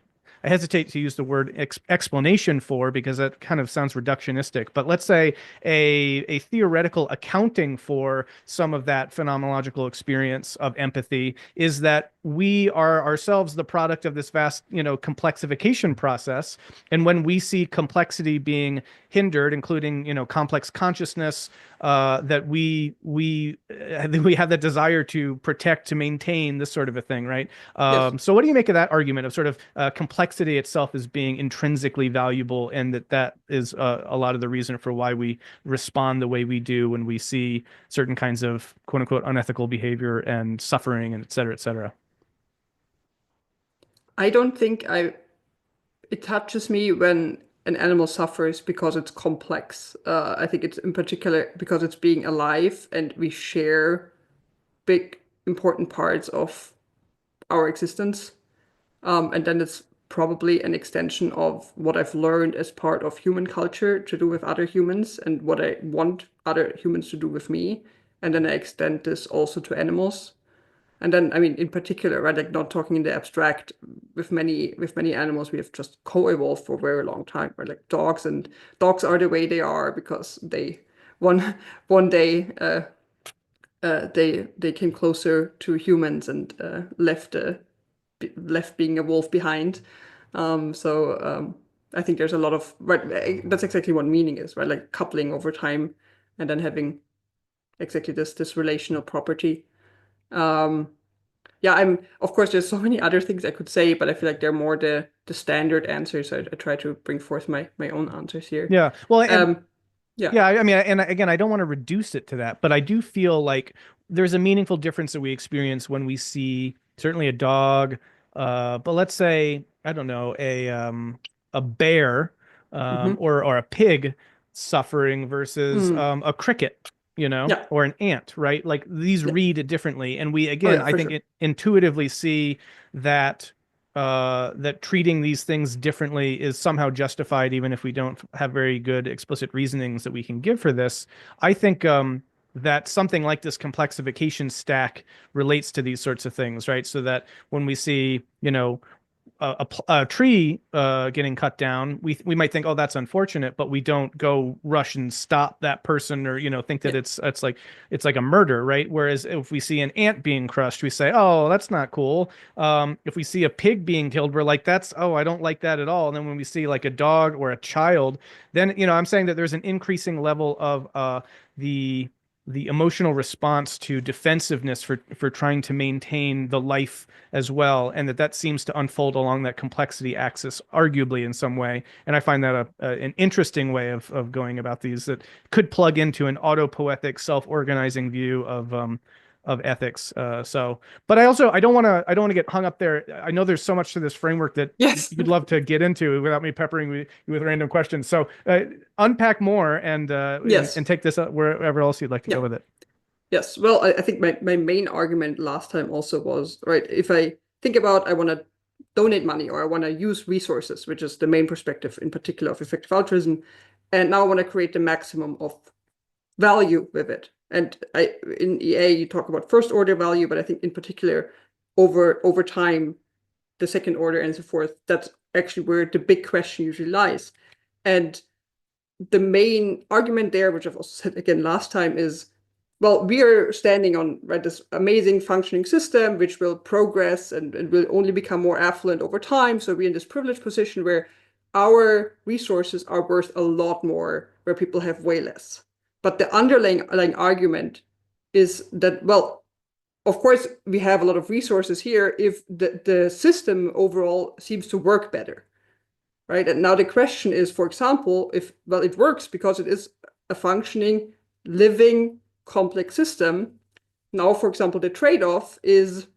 I hesitate to use the word explanation for, because that kind of sounds reductionistic, but let's say a theoretical accounting for some of that phenomenological experience of empathy is that we are ourselves the product of this vast, complexification process. And when we see complexity being hindered, including, complex consciousness, that we have that desire to protect, to maintain this sort of a thing, right? Yes. So what do you make of that argument of sort of complexity itself as being intrinsically valuable, and that is a lot of the reason for why we respond the way we do when we see certain kinds of quote unquote unethical behavior and suffering, and et cetera, et cetera? I don't think it touches me when an animal suffers because it's complex. I think it's in particular because it's being alive and we share big, important parts of our existence. And then it's probably an extension of what I've learned as part of human culture to do with other humans and what I want other humans to do with me. And then I extend this also to animals. And then, I mean, in particular, right, like not talking in the abstract, with many animals, we have just co-evolved for a very long time. Right, like dogs are the way they are because they one one day they came closer to humans and left being a wolf behind. So I think there's a lot of right. That's exactly what meaning is, right? Like coupling over time, and then having exactly this relational property. Um, yeah, of course there's so many other things I could say, but I feel like they're more the standard answers. I try to bring forth my own answers here. Yeah. Well, and Um, yeah. yeah, I mean, and again, I don't want to reduce it to that, but I do feel like there's a meaningful difference that we experience when we see certainly a dog, but let's say, I don't know, a bear, Hmm. or a pig suffering versus Mm. a cricket. Yeah. or an ant, right? Like these Yeah. read differently. And we, Oh again, yeah, I for think sure. intuitively see that that treating these things differently is somehow justified, even if we don't have very good explicit reasonings that we can give for this. I think that something like this complexification stack relates to these sorts of things, right? So that when we see, a tree getting cut down, we might think, oh, that's unfortunate, but we don't go rush and stop that person, or think that Yeah. it's like a murder, right? Whereas if we see an ant being crushed, we say, oh, that's not cool. If we see a pig being killed, we're like, I don't like that at all. And then when we see like a dog or a child, then I'm saying that there's an increasing level of the the emotional response to defensiveness for trying to maintain the life as well, and that seems to unfold along that complexity axis, arguably in some way. And I find that an interesting way of going about these that could plug into an autopoietic, self-organizing view of ethics. But I don't want to get hung up there. I know there's so much to this framework that Yes. you'd love to get into without me peppering you with random questions. So unpack more Yes. and take this wherever else you'd like to Yeah. go with it. Yes. Well, I think my main argument last time also was, right, if I think about I want to donate money or I want to use resources, which is the main perspective in particular of effective altruism, and now I want to create the maximum of value with it. And in EA you talk about first order value, but I think in particular over time, the second order and so forth, that's actually where the big question usually lies. And the main argument there, which I've also said again last time, is, well, we are standing on, right, this amazing functioning system which will progress and will only become more affluent over time. So we're in this privileged position where our resources are worth a lot more, where people have way less. But the underlying argument is that, well, of course, we have a lot of resources here if the system overall seems to work better, right? And now the question is, for example, if, well, it works because it is a functioning, living, complex system. Now, for example, the trade-off is,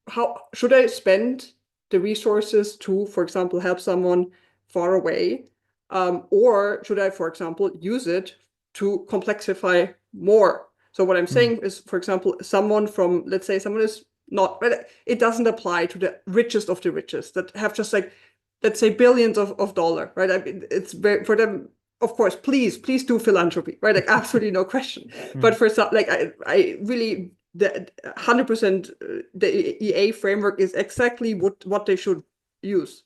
how should I spend the resources to, for example, help someone far away? Or should I, for example, use it to complexify more? So what I'm Mm. saying is, for example, someone from, let's say someone is not, it doesn't apply to the richest of the richest that have just like, let's say billions of dollar, right? I mean, it's very, for them, of course, please do philanthropy, right? Like absolutely no question. But Mm. for some, like I really, the 100% the EA framework is exactly what they should use.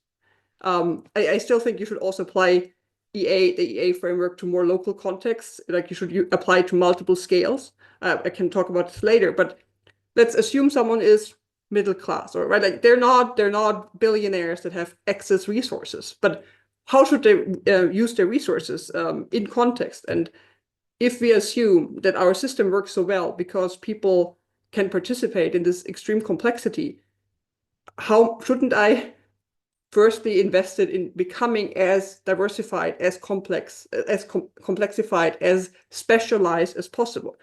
I still think you should also apply the EA framework to more local contexts. Like you should apply to multiple scales. I can talk about this later, but let's assume someone is middle class, or right, like they're not billionaires that have excess resources, but how should they use their resources in context? And if we assume that our system works so well because people can participate in this extreme complexity, how shouldn't I firstly invest it in becoming as diversified, as complex, as complexified, as specialized as possible?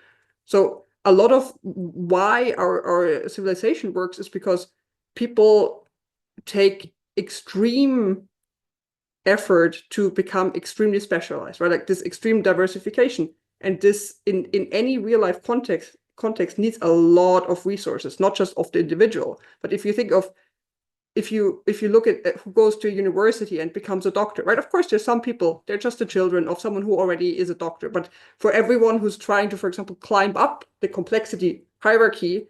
So a lot of why our civilization works is because people take extreme effort to become extremely specialized, right? Like this extreme diversification. And this in any real life context needs a lot of resources, not just of the individual. But if you think of, if you look at who goes to university and becomes a doctor, right? Of course, there's some people, they're just the children of someone who already is a doctor. But for everyone who's trying to, for example, climb up the complexity hierarchy,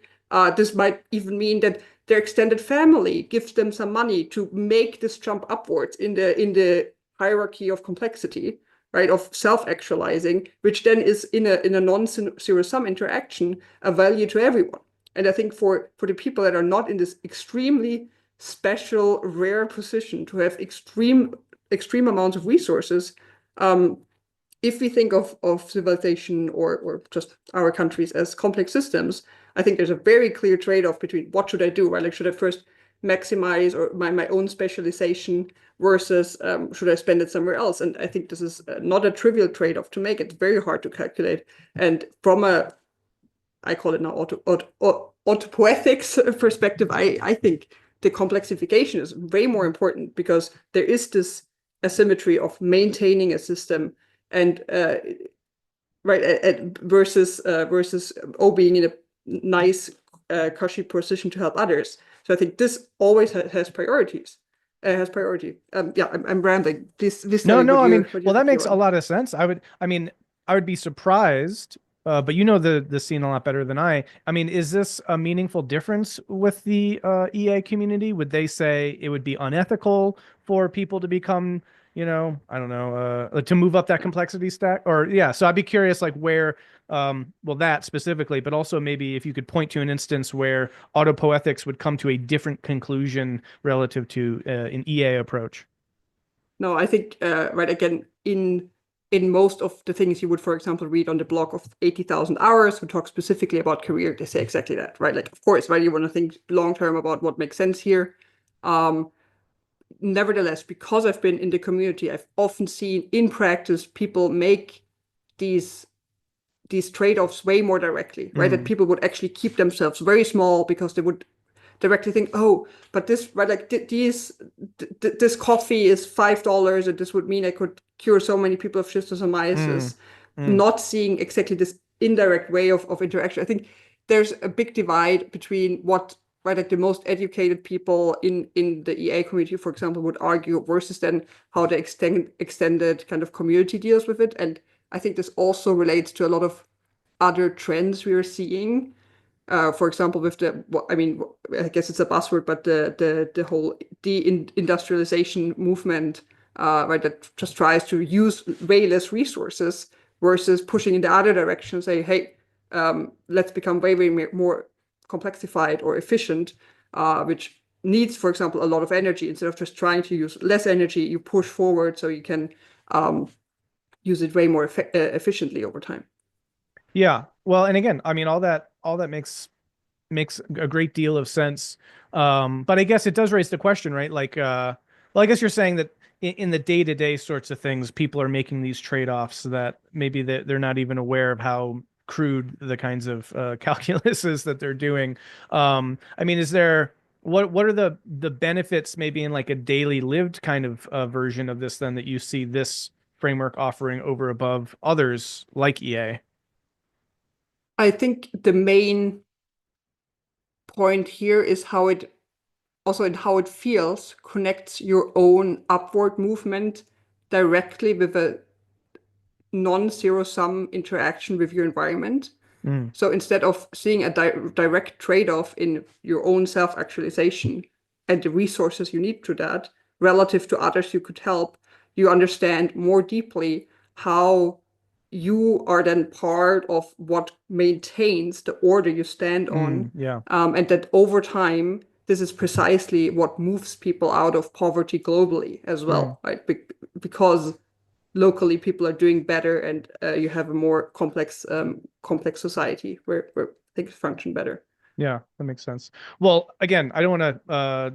this might even mean that their extended family gives them some money to make this jump upwards in the hierarchy of complexity, right? Of self-actualizing, which then is in a non-zero sum interaction a value to everyone. And I think for the people that are not in this extremely special, rare position to have extreme amounts of resources, if we think of civilization or just our countries as complex systems, I think there's a very clear trade-off between what should I do, right? Like, should I first maximize or my own specialization versus should I spend it somewhere else? And I think this is not a trivial trade-off to make. It's very hard to calculate. And from I call it now autopoiethics perspective, I think the complexification is way more important because there is this asymmetry of maintaining a system and right? Versus being in a nice, cushy position to help others. So I think this always has priorities. Has priority. Yeah, I'm rambling. Please tell No, me no, I mean, what you're well, that thinking makes a about. lot of sense. I would be surprised, but you know the scene a lot better than I. I mean, is this a meaningful difference with the EA community? Would they say it would be unethical for people to become, I don't know, to move up that complexity stack? Or yeah, so I'd be curious, like where, well, that specifically, but also maybe if you could point to an instance where autopoethics would come to a different conclusion relative to an EA approach. No, I think right again in most of the things you would, for example, read on the blog of 80,000 hours who talk specifically about career, they say exactly that, right? Like, of course, right, you want to think long term about what makes sense here. Um, Nevertheless, because I've been in the community, I've often seen in practice people make these these trade-offs way more directly, right? That Mm, people would actually keep themselves very small because they would directly think, oh, but this, right, like this coffee is $5, and this would mean I could cure so many people of mm, schistosomiasis, mm, not seeing exactly this indirect way of interaction. I think there's a big divide between what, right, like the most educated people in the EA community, for example, would argue versus then how the extended kind of community deals with it. And I think this also relates to a lot of other trends we are seeing. For example, with I guess it's a buzzword, but the whole deindustrialization movement, right, that just tries to use way less resources versus pushing in the other direction, say, hey, let's become way more complexified or efficient, which needs, for example, a lot of energy. Instead of just trying to use less energy, you push forward so you can um, use it way more efficiently over time. yeah. Well, and again, I mean, all that makes a great deal of sense. But I guess it does raise the question, right? Like, well, I guess you're saying that in the day-to-day sorts of things, people are making these trade-offs that maybe they're not even aware of how crude the kinds of calculus is that they're doing. I mean, what are the benefits maybe in like a daily lived kind of version of this then that you see this framework offering over above others like EA? I think the main point here is how it also in how it feels connects your own upward movement directly with a non-zero sum interaction with your environment. Mm, So instead of seeing a direct trade-off in your own self-actualization and the resources you need to that relative to others you could help, you understand more deeply how you are then part of what maintains the order you stand on. yeah. And that over time, this is precisely what moves people out of poverty globally as Mm. well, right? Because locally people are doing better and you have a more complex society where things function better. Yeah, that makes sense. Well, again, I don't want to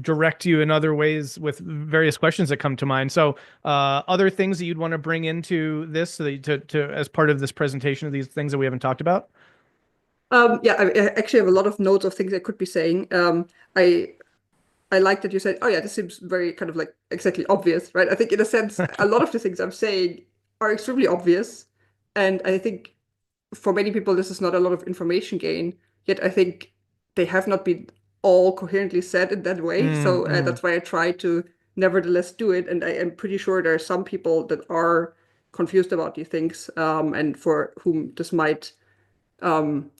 direct you in other ways with various questions that come to mind. So, other things that you'd want to bring into this so that to as part of this presentation of these things that we haven't talked about? Yeah, I actually have a lot of notes of things I could be saying. I I like that you said, oh yeah, this seems very kind of like exactly obvious, right? I think in a sense, a lot of the things I'm saying are extremely obvious. And I think for many people, this is not a lot of information gain, yet I think they have not been all coherently said in that way. Mm, So mm, that's why I try to nevertheless do it. And I am pretty sure there are some people that are confused about these things, and for whom this might um,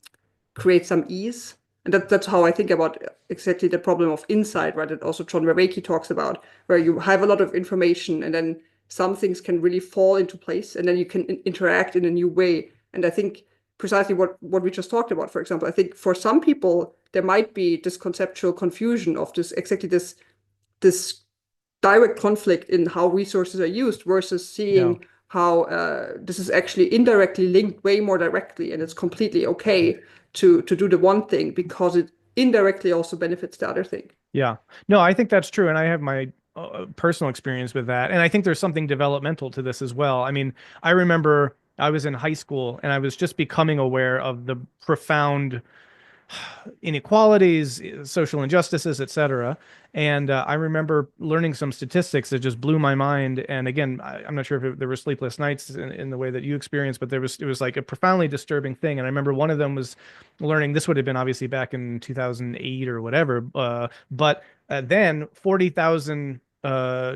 create some ease. And that's how I think about exactly the problem of insight, right? That also John Vervaeke talks about, where you have a lot of information and then some things can really fall into place and then you can interact in a new way. And I think precisely what we just talked about, for example, I think for some people, there might be this conceptual confusion of this direct conflict in how resources are used versus yeah. seeing how this is actually indirectly linked way more directly, and it's completely okay to do the one thing because it indirectly also benefits the other thing. Yeah. No, I think that's true. And I have my personal experience with that. And I think there's something developmental to this as well. I mean, I remember I was in high school and I was just becoming aware of the profound inequalities, social injustices, etc. And I remember learning some statistics that just blew my mind. And again, I'm not sure if there were sleepless nights in the way that you experienced, but it was like a profoundly disturbing thing. And I remember one of them was learning, this would have been obviously back in 2008 or whatever, but then 40,000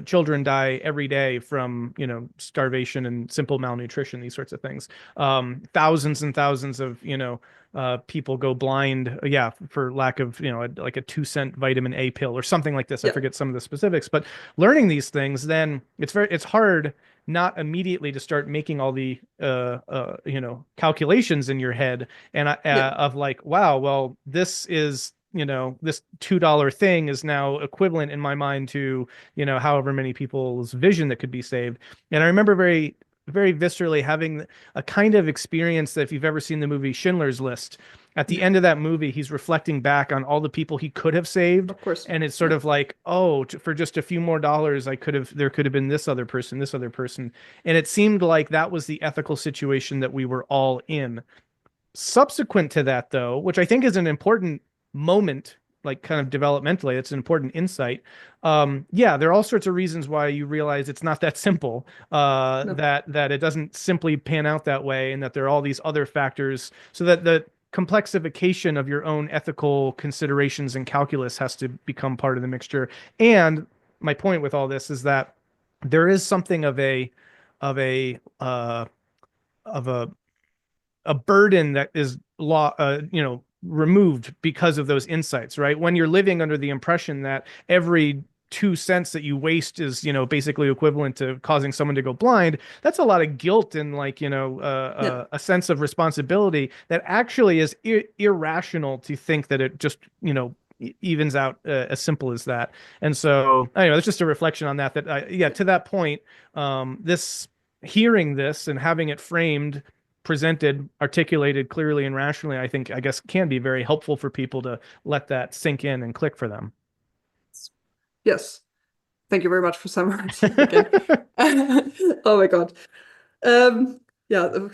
children die every day from, starvation and simple malnutrition, these sorts of things. Thousands and thousands of, people go blind, yeah, for lack of, like a 2 cent vitamin A pill or something like this. I Yeah. forget some of the specifics, but learning these things, then it's hard not immediately to start making all the calculations in your head and Yeah. of like, wow, well, this is, this $2 thing is now equivalent in my mind to, however many people's vision that could be saved. And I remember very viscerally having a kind of experience that if you've ever seen the movie Schindler's List, at the end of that movie, he's reflecting back on all the people he could have saved. Of course. And it's sort Yeah. of like, oh, for just a few more dollars, there could have been this other person, this other person. And it seemed like that was the ethical situation that we were all in. Subsequent to that, though, which I think is an important moment, like kind of developmentally, it's an important insight. Yeah, there are all sorts of reasons why you realize it's not that simple, No. that it doesn't simply pan out that way, and that there are all these other factors, so that the complexification of your own ethical considerations and calculus has to become part of the mixture. And my point with all this is that there is something of a of a burden that is removed because of those insights, right? When you're living under the impression that every 2 cents that you waste is, basically equivalent to causing someone to go blind, that's a lot of guilt and like, Yeah. a sense of responsibility that actually is irrational to think that it just, evens out as simple as that. And so, anyway, it's just a reflection on that. Yeah, to that point, this hearing this and having it framed, presented, articulated clearly and rationally, I guess can be very helpful for people to let that sink in and click for them. Yes. Thank you very much for summarizing again. Oh my God. Yeah,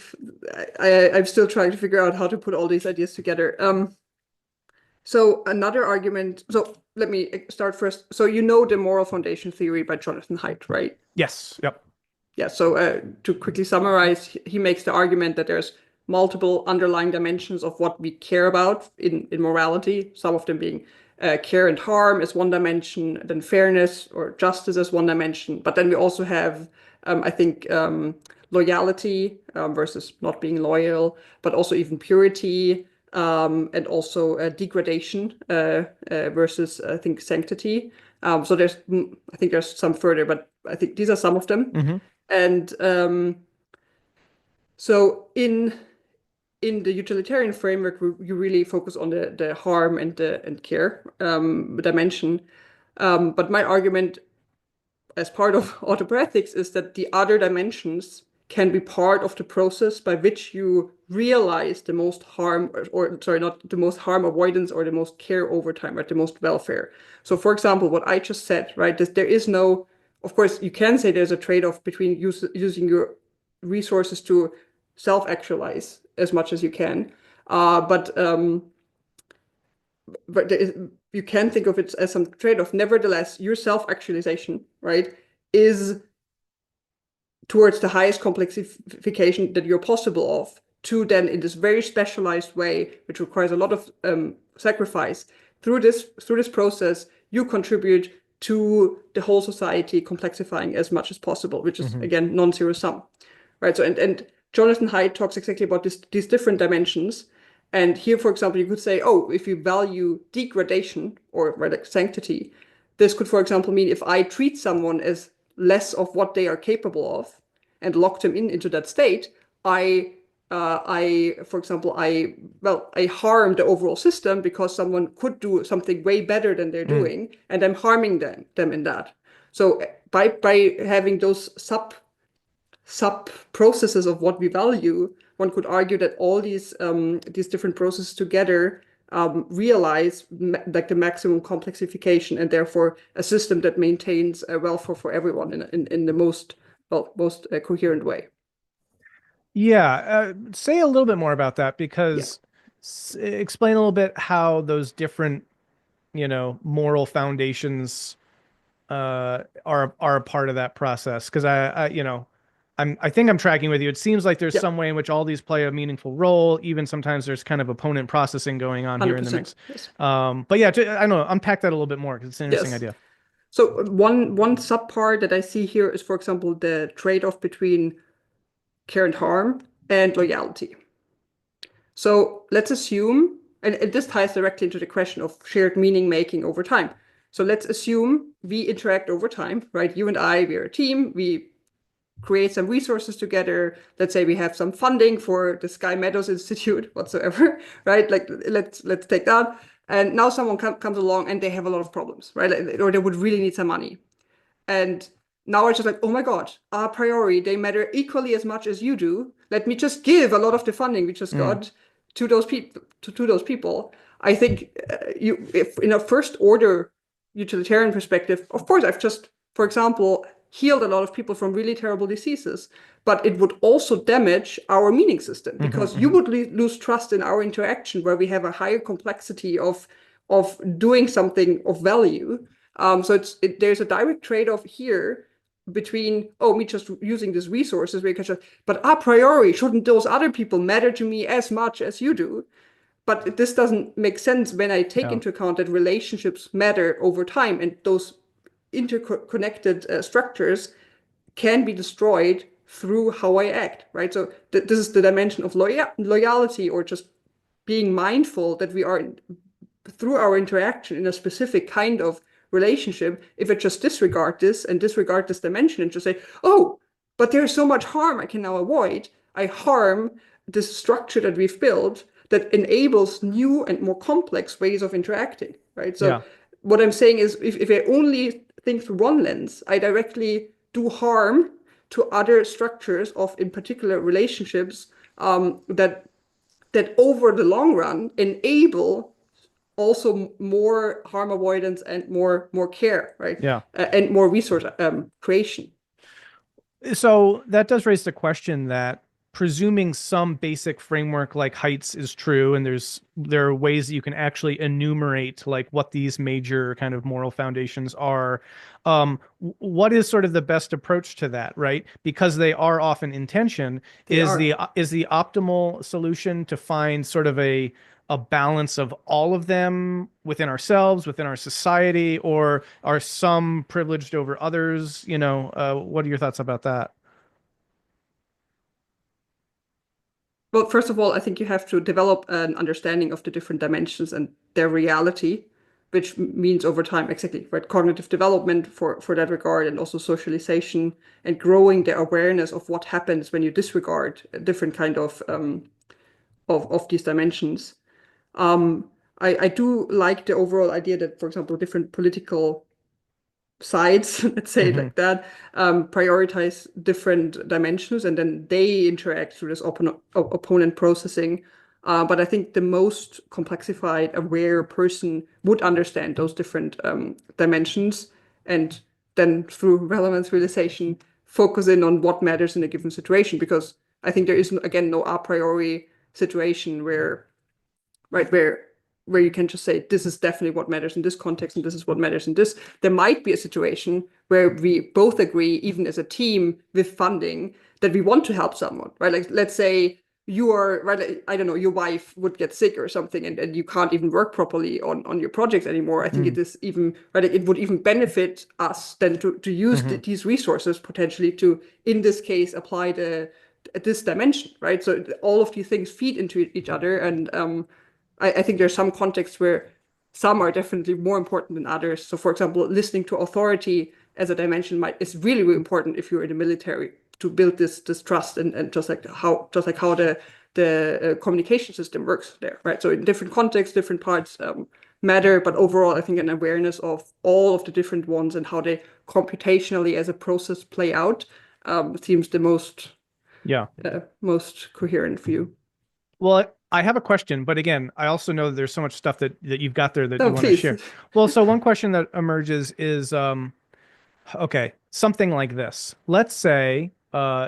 I'm still trying to figure out how to put all these ideas together. So another argument, so let me start first. So you know the moral foundation theory by Jonathan Haidt, right? Yes. Yep. Yeah, so to quickly summarize, he makes the argument that there's multiple underlying dimensions of what we care about in morality, some of them being care and harm as one dimension, then fairness or justice as one dimension. But then we also have, I think, loyalty versus not being loyal, but also even purity and also degradation versus, I think, sanctity. So I think there's some further, but I think these are some of them. Mm-hmm. And so in the utilitarian framework, you really focus on the harm and care dimension. But my argument as part of autopoiethics is that the other dimensions can be part of the process by which you realize the most harm, or sorry, not the most harm avoidance or the most care over time, right? The most welfare. So for example, what I just said, right? There is no, of course, you can say there's a trade-off between using your resources to self-actualize as much as you can. But you can think of it as some trade-off. Nevertheless, your self-actualization, right, is towards the highest complexification that you're possible of, to then in this very specialized way, which requires a lot of sacrifice, through this process, you contribute to the whole society complexifying as much as possible, which is again non-zero sum, right? So and Jonathan Haidt talks exactly about these different dimensions. And here, for example, you could say, oh, if you value degradation or like sanctity, this could, for example, mean if I treat someone as less of what they are capable of and lock them into that state, for example, I harm the overall system because someone could do something way better than they're doing, and I'm harming them in that. So by having those sub processes of what we value, one could argue that all these different processes together realize like the maximum complexification, and therefore a system that maintains welfare for everyone in the most coherent way. Yeah, say a little bit more about that, Yeah. because Explain a little bit how those different, moral foundations are a part of that process. Because I think I'm tracking with you. It seems like there's Yeah, some way in which all these play a meaningful role. Even sometimes there's kind of opponent processing going on here in the 100%. mix. Yes. But yeah, I don't know. Unpack that a little bit more because it's an interesting Yes. idea. So one subpart that I see here is, for example, the trade-off between care and harm and loyalty. So let's assume, and this ties directly into the question of shared meaning making over time. So let's assume we interact over time, right? You and I, we are a team. We create some resources together. Let's say we have some funding for the Sky Meadows Institute whatsoever, right? Like let's take that. And now someone comes along and they have a lot of problems, right? Or they would really need some money. And now it's just like, oh my God, a priori, they matter equally as much as you do. Let me just give a lot of the funding we just Mm, got to those people. To those people. I think if in a first order utilitarian perspective, of course, I've just, for example, healed a lot of people from really terrible diseases, but it would also damage our meaning system mhm, because you mhm. would lose trust in our interaction where we have a higher complexity of doing something of value. So there's a direct trade-off here between, oh, me just using these resources, but a priori, shouldn't those other people matter to me as much as you do? But this doesn't make sense when I take Yeah, into account that relationships matter over time and those interconnected structures can be destroyed through how I act, right? So this is the dimension of loyalty or just being mindful that we are through our interaction in a specific kind of relationship. If I just disregard this and disregard this dimension and just say, oh, but there's so much harm I can now avoid, I harm this structure that we've built that enables new and more complex ways of interacting, right? So yeah, what I'm saying is if I only think through one lens, I directly do harm to other structures of, in particular, relationships that over the long run enable also more harm avoidance and more care, right? yeah. And more resource creation. So that does raise the question that presuming some basic framework like heights is true, and there are ways that you can actually enumerate like what these major kind of moral foundations are. What is sort of the best approach to that, right? Because they are often in tension. They are. Is the optimal solution to find sort of a balance of all of them within ourselves, within our society, or are some privileged over others? What are your thoughts about that? Well, first of all, I think you have to develop an understanding of the different dimensions and their reality, which means over time, exactly, right? Cognitive development for that regard, and also socialization and growing the awareness of what happens when you disregard a different kind of these dimensions. Um, I do like the overall idea that, for example, different political sides, let's say it Hmm. like that, prioritize different dimensions and then they interact through this opponent processing. But I think the most complexified, aware person would understand those different dimensions and then through relevance realization, focus in on what matters in a given situation. Because I think there is, again, no a priori situation where right? Where you can just say this is definitely what matters in this context and this is what matters in this. There might be a situation where we both agree, even as a team with funding, that we want to help someone, right? Like let's say you are right, like, I don't know, your wife would get sick or something and you can't even work properly on your project anymore. I think Mm. it is even right, like, it would even benefit us then to use Hmm. these resources potentially to, in this case, apply this dimension, right? So all of these things feed into each other and I think there's some contexts where some are definitely more important than others. So, for example, listening to authority as a dimension is really, really important if you're in the military to build this trust and just like how the communication system works there, right? So, in different contexts, different parts matter, but overall, I think an awareness of all of the different ones and how they computationally as a process play out seems the Yeah. most coherent view. Well, I have a question, but again, I also know that there's so much stuff that you've got there that Oh, you want to please. share. Well, so one question that emerges is, okay, something like this. Let's say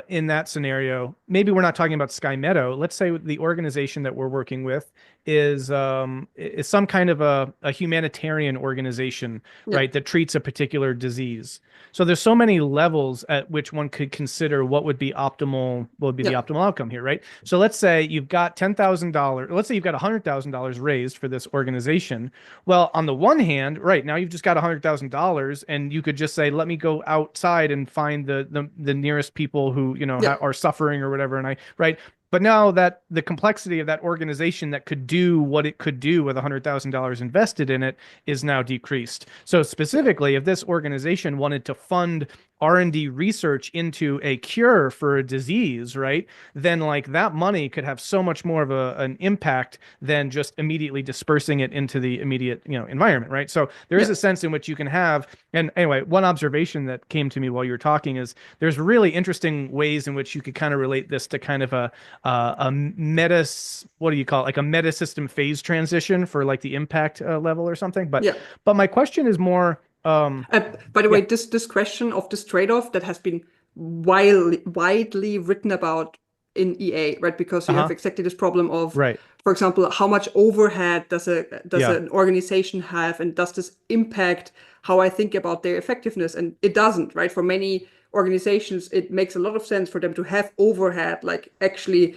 in that scenario, maybe we're not talking about Sky Meadow. Let's say the organization that we're working with is some kind of a humanitarian organization, Yeah. right, that treats a particular disease. So there's so many levels at which one could consider what would be the Yeah. optimal outcome here, right? So let's say you've got $10,000, let's say you've got $100,000 raised for this organization. Well, on the one hand, right now you've just got $100,000, and you could just say, let me go outside and find the nearest people who, Yeah. are suffering or whatever. And right. But now that the complexity of that organization that could do what it could do with $100,000 invested in it is now decreased. So Yeah. specifically, if this organization wanted to fund R&D research into a cure for a disease, right, then like that money could have so much more of an impact than just immediately dispersing it into the immediate, environment, right? So there is Yeah. a sense in which you can have, and anyway, one observation that came to me while you were talking is there's really interesting ways in which you could kind of relate this to kind of a meta, what do you call it? Like a meta system phase transition for like the impact level or something. But Yeah. my question is more, By the yeah, way, this question of this trade-off that has been widely written about in EA, right? Because you have uh-huh, exactly this problem of, right, for example, how much overhead does yeah, an organization have, and does this impact how I think about their effectiveness? And it doesn't, right? For many organizations, it makes a lot of sense for them to have overhead, like actually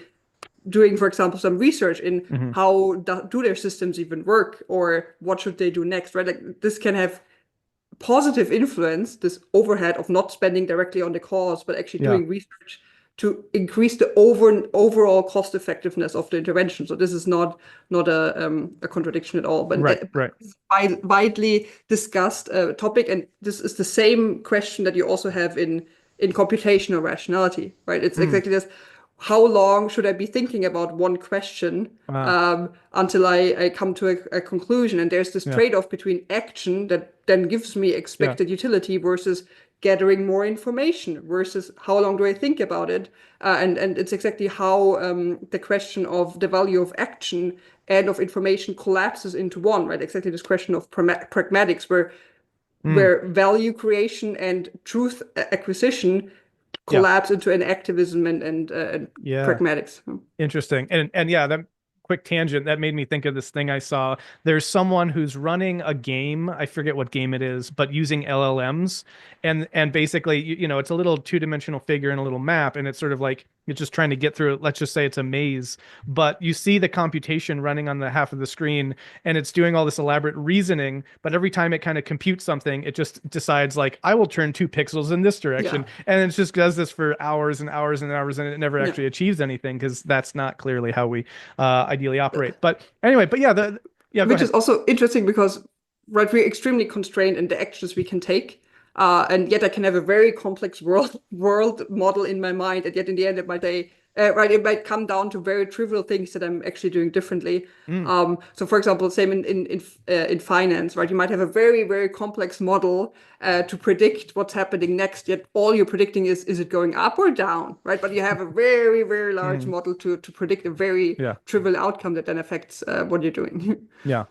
doing, for example, some research in hmm, how do their systems even work, or what should they do next, right? Like this can have positive influence, this overhead of not spending directly on the cause, but actually yeah, doing research to increase the overall cost effectiveness of the intervention. So this is not a contradiction at all, but right, right, widely discussed topic, and this is the same question that you also have in computational rationality, right? It's mm, exactly this. How long should I be thinking about one question wow, until I come to a conclusion? And there's this yeah, trade-off between action that then gives me yeah, expected utility versus gathering more information versus how long do I think about it? And it's exactly how the question of the value of action and of information collapses into one, right? Exactly this question of pragmatics, mm, where value creation and truth acquisition yeah, collapse into an activism and yeah. pragmatics. Interesting. And yeah, that quick tangent that made me think of this thing I saw. There's someone who's running a game. I forget what game it is, but using LLMs, and basically, it's a little two-dimensional figure in a little map, and it's sort of like you're just trying to get through it. Let's just say it's a maze, but you see the computation running on the half of the screen, and it's doing all this elaborate reasoning, but every time it kind of computes something, it just decides like, I will turn 2 pixels in this Yeah, direction. And it just does this for hours and hours and hours, and it never yeah. actually achieves anything because that's not clearly how we ideally operate. But anyway, but yeah, yeah, go Which ahead. is also interesting because, right, we're extremely constrained in the actions we can take. And yet I can have a very complex world model in my mind, and yet in the end it might come down to very trivial things that I'm actually doing differently. Mm, So for example, same in finance, right? You might have a very complex model to predict what's happening next, yet all you're predicting is it going up or down, right? But you have a very large mm, model to predict a very yeah, trivial outcome that then affects what you're doing. yeah.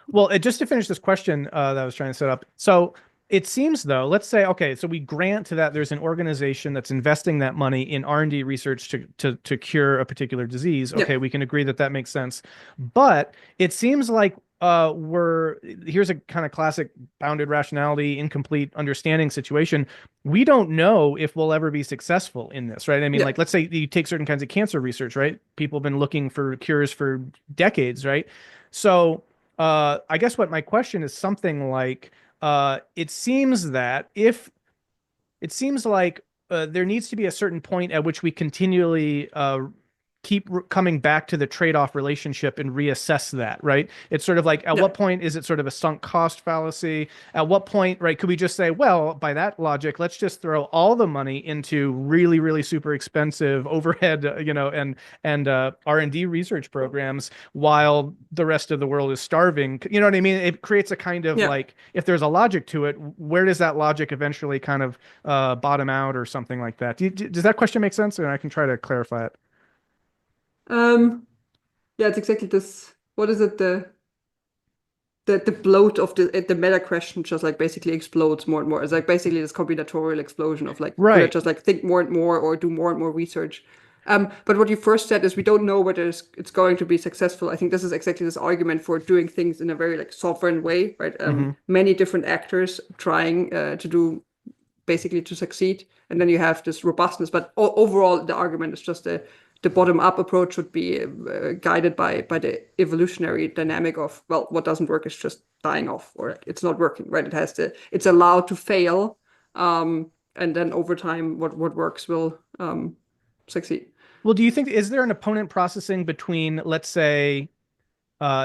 Well, just to finish this question that I was trying to set up. So it seems though, let's say, okay, so we grant that there's an organization that's investing that money in R&D research to cure a particular disease. Yeah, Okay, we can agree that that makes sense. But it seems like here's a kind of classic bounded rationality, incomplete understanding situation. We don't know if we'll ever be successful in this, right? I mean, yeah, like, let's say you take certain kinds of cancer research, right? People have been looking for cures for decades, right? So I guess what my question is something like, it seems that if it seems like there needs to be a certain point at which we continually keep coming back to the trade-off relationship and reassess that, right? It's sort of like, at yeah, what point is it sort of a sunk cost fallacy? At what point, right, could we just say, well, by that logic, let's just throw all the money into really super expensive overhead, and R&D research programs while the rest of the world is starving? You know what I mean? It creates a kind of yeah. like, if there's a logic to it, where does that logic eventually kind of bottom out or something like that? Does that question make sense? And I can try to clarify it. Um, yeah, it's exactly this. What is it? the bloat of the meta question just like basically explodes more and more. It's like basically this combinatorial explosion of like, could I Right. just like think more and more or do more and more research? But what you first said is we don't know whether it's going to be successful. I think this is exactly this argument for doing things in a very like sovereign way, right? Hmm. Many different actors trying to do basically to succeed, and then you have this robustness. But overall, the argument is just the bottom-up approach would be guided by the evolutionary dynamic of, well, what doesn't work is just dying off, or it's not working, right? It's allowed to fail, and then over time, what works will succeed. Well, do you think, is there an opponent processing between, let's say,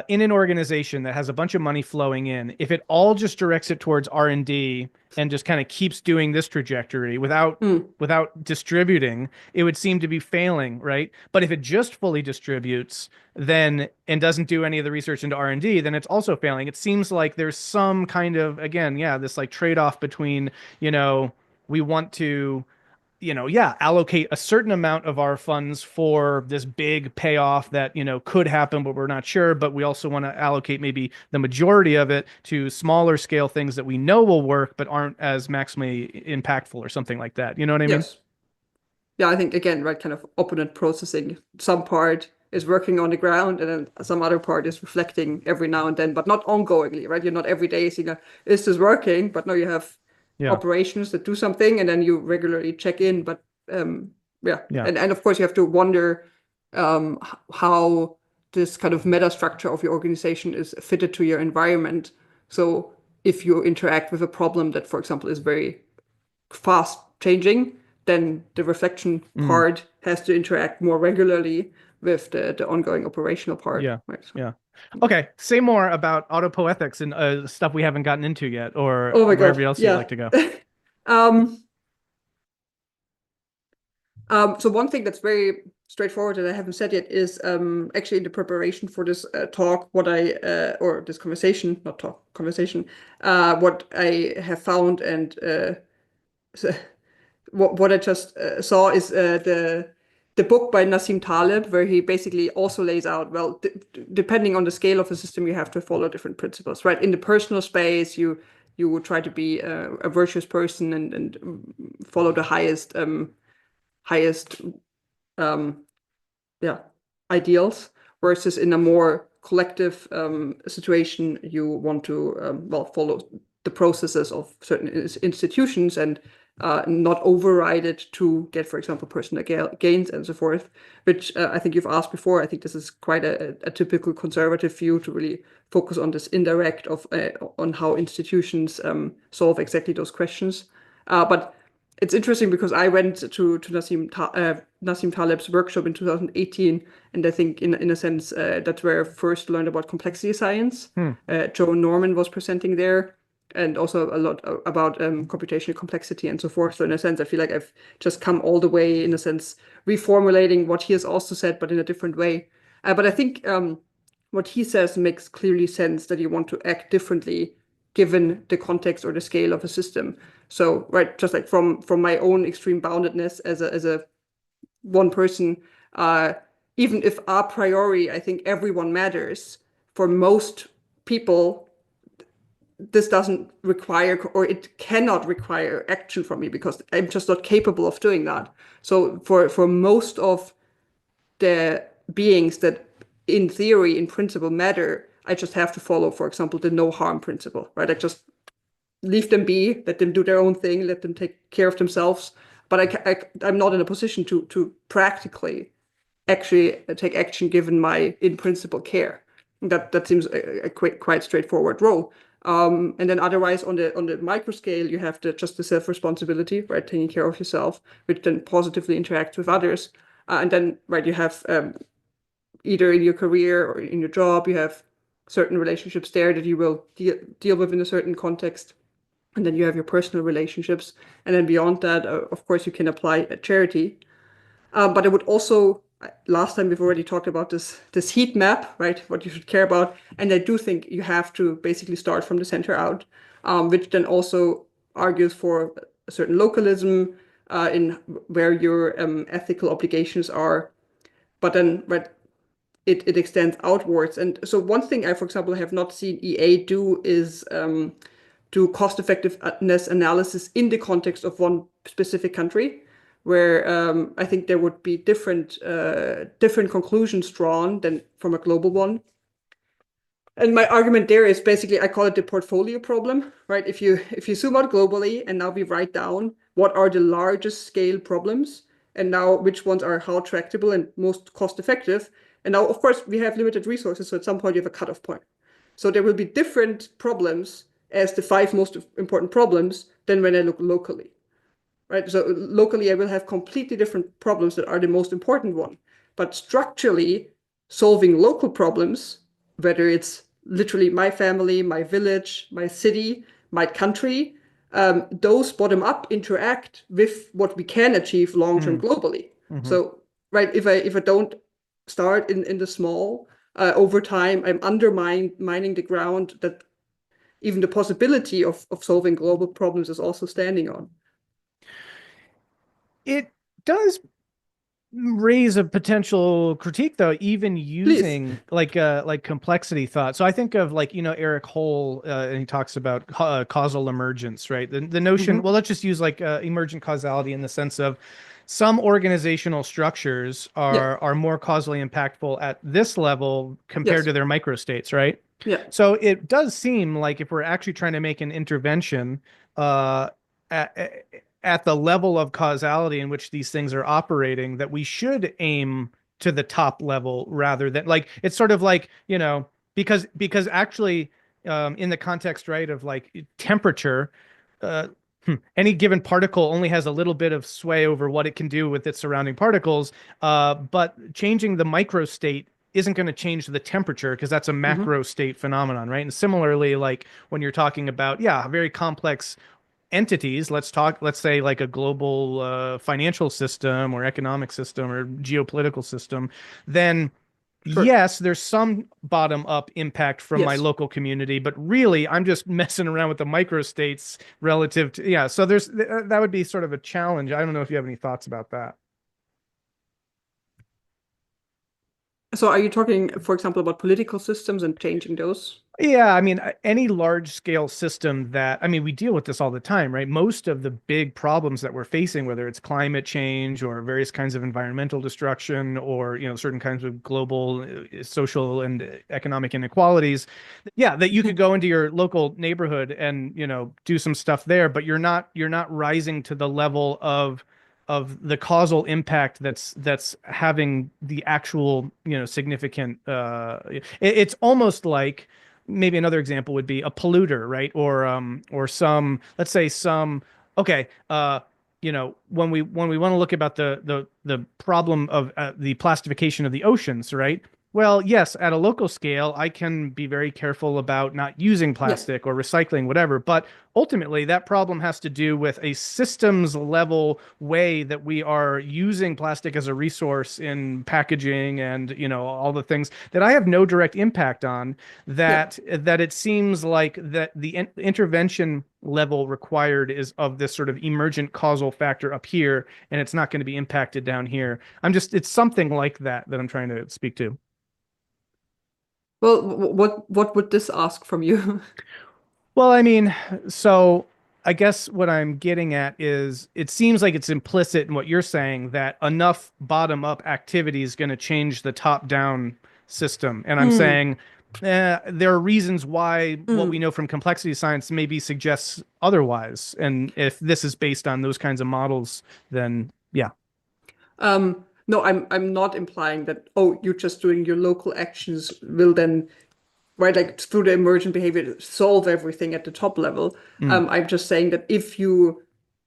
in an organization that has a bunch of money flowing in, if it all just directs it towards R&D and just kind of keeps doing this trajectory Mm, without distributing, it would seem to be failing, right? But if it just fully distributes, then and doesn't do any of the research into R&D, then it's also failing. It seems like there's some kind of, again, yeah, this like trade-off between, we want to allocate a certain amount of our funds for this big payoff that, could happen, but we're not sure. But we also want to allocate maybe the majority of it to smaller scale things that we know will work, but aren't as maximally impactful or something like that. You know what I mean? yes. Yeah, I think again, right, kind of opponent processing. Some part is working on the ground, and then some other part is reflecting every now and then, but not ongoingly, right? You're not every day seeing, is this working? But no, you have Yeah. operations that do something, and then you regularly check in. But yeah, Yeah. and of course you have to wonder how this kind of meta structure of your organization is fitted to your environment. So if you interact with a problem that, for example, is very fast changing, then the reflection Mm. part has to interact more regularly with the ongoing operational part. Yeah. Right. Yeah. Okay. Say more about autopoethics and stuff we haven't gotten into yet, or Oh my wherever God. else you'd Yeah. like to go. um, so one thing that's very straightforward that I haven't said yet is actually in the preparation for this talk, or this conversation, not talk, conversation, what I have found and so what I just saw is the book by Nassim Taleb, where he basically also lays out, well, depending on the scale of a system, you have to follow different principles, right? In the personal space, you would try to be a virtuous person and follow the highest um, yeah, ideals, versus in a more collective situation, you want to well follow the processes of certain institutions and not override it to get, for example, personal gains and so forth, which I think you've asked before. I think this is quite a typical conservative view to really focus on this indirect of on how institutions solve exactly those questions. But it's interesting because I went to Nassim Taleb's workshop in 2018, and I think in a sense that's where I first learned about complexity science. Hmm. Joe Norman was presenting there, and also a lot about computational complexity and so forth. So in a sense, I feel like I've just come all the way, in a sense, reformulating what he has also said, but in a different way. But I think what he says makes clearly sense, that you want to act differently given the context or the scale of a system. So, right, just like from my own extreme boundedness as a one person, uh, even if a priori I think everyone matters, for most people this doesn't require, or it cannot require action from me because I'm just not capable of doing that. So for most of the beings that in theory, in principle matter, I just have to follow, for example, the no harm principle, right? I just leave them be, let them do their own thing, let them take care of themselves. But I'm not in a position to practically actually take action given my in principle care. That seems a quite straightforward role. And then otherwise on the micro scale, you have just the self responsibility, right, taking care of yourself, which then positively interacts with others. And then right, you have either in your career or in your job, you have certain relationships there that you will deal with in a certain context. And then you have your personal relationships. And then beyond that, of course, you can apply a charity. But I would also, last time we've already talked about this heat map, right? What you should care about. And I do think you have to basically start from the center out, which then also argues for a certain localism in where your ethical obligations are. But then, right, it extends outwards. And so one thing I, for example, have not seen EA do is do cost effectiveness analysis in the context of one specific country, where I think there would be different conclusions drawn than from a global one. And my argument there is basically, I call it the portfolio problem, right? If you zoom out globally and now we write down what are the largest scale problems, and now which ones are how tractable and most cost effective. And now, of course, we have limited resources, so at some point you have a cutoff point. So there will be different problems as the 5 most important problems than when I look locally, right? So locally, I will have completely different problems that are the most important one. But structurally, solving local problems, whether it's literally my family, my village, my city, my country, those bottom up interact with what we can achieve long term globally. So, right, if I don't start in the small, over time, I'm undermining the ground that even the possibility of solving global problems is also standing on. It does raise a potential critique, though, even Please. using like complexity thought. So I think of, like, Eric Hole, and he talks about causal emergence, right? The notion, well, let's just use like emergent causality in the sense of some organizational structures Yeah. are more causally impactful at this level compared Yes. to their microstates, right? Yeah. So it does seem like if we're actually trying to make an intervention uh, at, at the level of causality in which these things are operating, that we should aim to the top level rather than, like, it's sort of like, because actually, in the context, right, of like temperature, uh, any given particle only has a little bit of sway over what it can do with its surrounding particles, but changing the microstate isn't going to change the temperature because that's a Hmm. macro state phenomenon, right? And similarly, like when you're talking about, yeah, very complex entities, let's say like a global financial system or economic system or geopolitical system, then Sure. yes, there's some bottom up impact from my Yes. local community, but really I'm just messing around with the microstates relative to, yeah. So that would be sort of a challenge. I don't know if you have any thoughts about that. So are you talking, for example, about political systems and changing those? Yeah, I mean, any large scale system that, I mean, we deal with this all the time, right? Most of the big problems that we're facing, whether it's climate change or various kinds of environmental destruction or, certain kinds of global social and economic inequalities, yeah, that you could go into your local neighborhood and, do some stuff there, but you're not rising to the level of the causal impact that's having the actual, significant it's almost like, maybe another example would be a polluter, right? Or some, let's say some, okay, when we want to look about the problem of the plastification of the oceans, right? Well, yes, at a local scale, I can be very careful about not using Yeah. plastic or recycling, whatever. But ultimately, that problem has to do with a systems level way that we are using plastic as a resource in packaging and, all the things that I have no direct impact on, Yeah. that it seems like that the intervention level required is of this sort of emergent causal factor up here, and it's not going to be impacted down here. It's something like that I'm trying to speak to. Well, what would this ask from you? Well, I mean, so I guess what I'm getting at is it seems like it's implicit in what you're saying that enough bottom up activity is going to change the top down system. And I'm Mm, saying there are reasons why what we mm. know from complexity science maybe suggests otherwise. And if this is based on those kinds of models, then yeah. No, I'm not implying that, oh, you're just doing your local actions will then, right, like through the emergent behavior, solve everything at the top level. Mm, I'm just saying that if you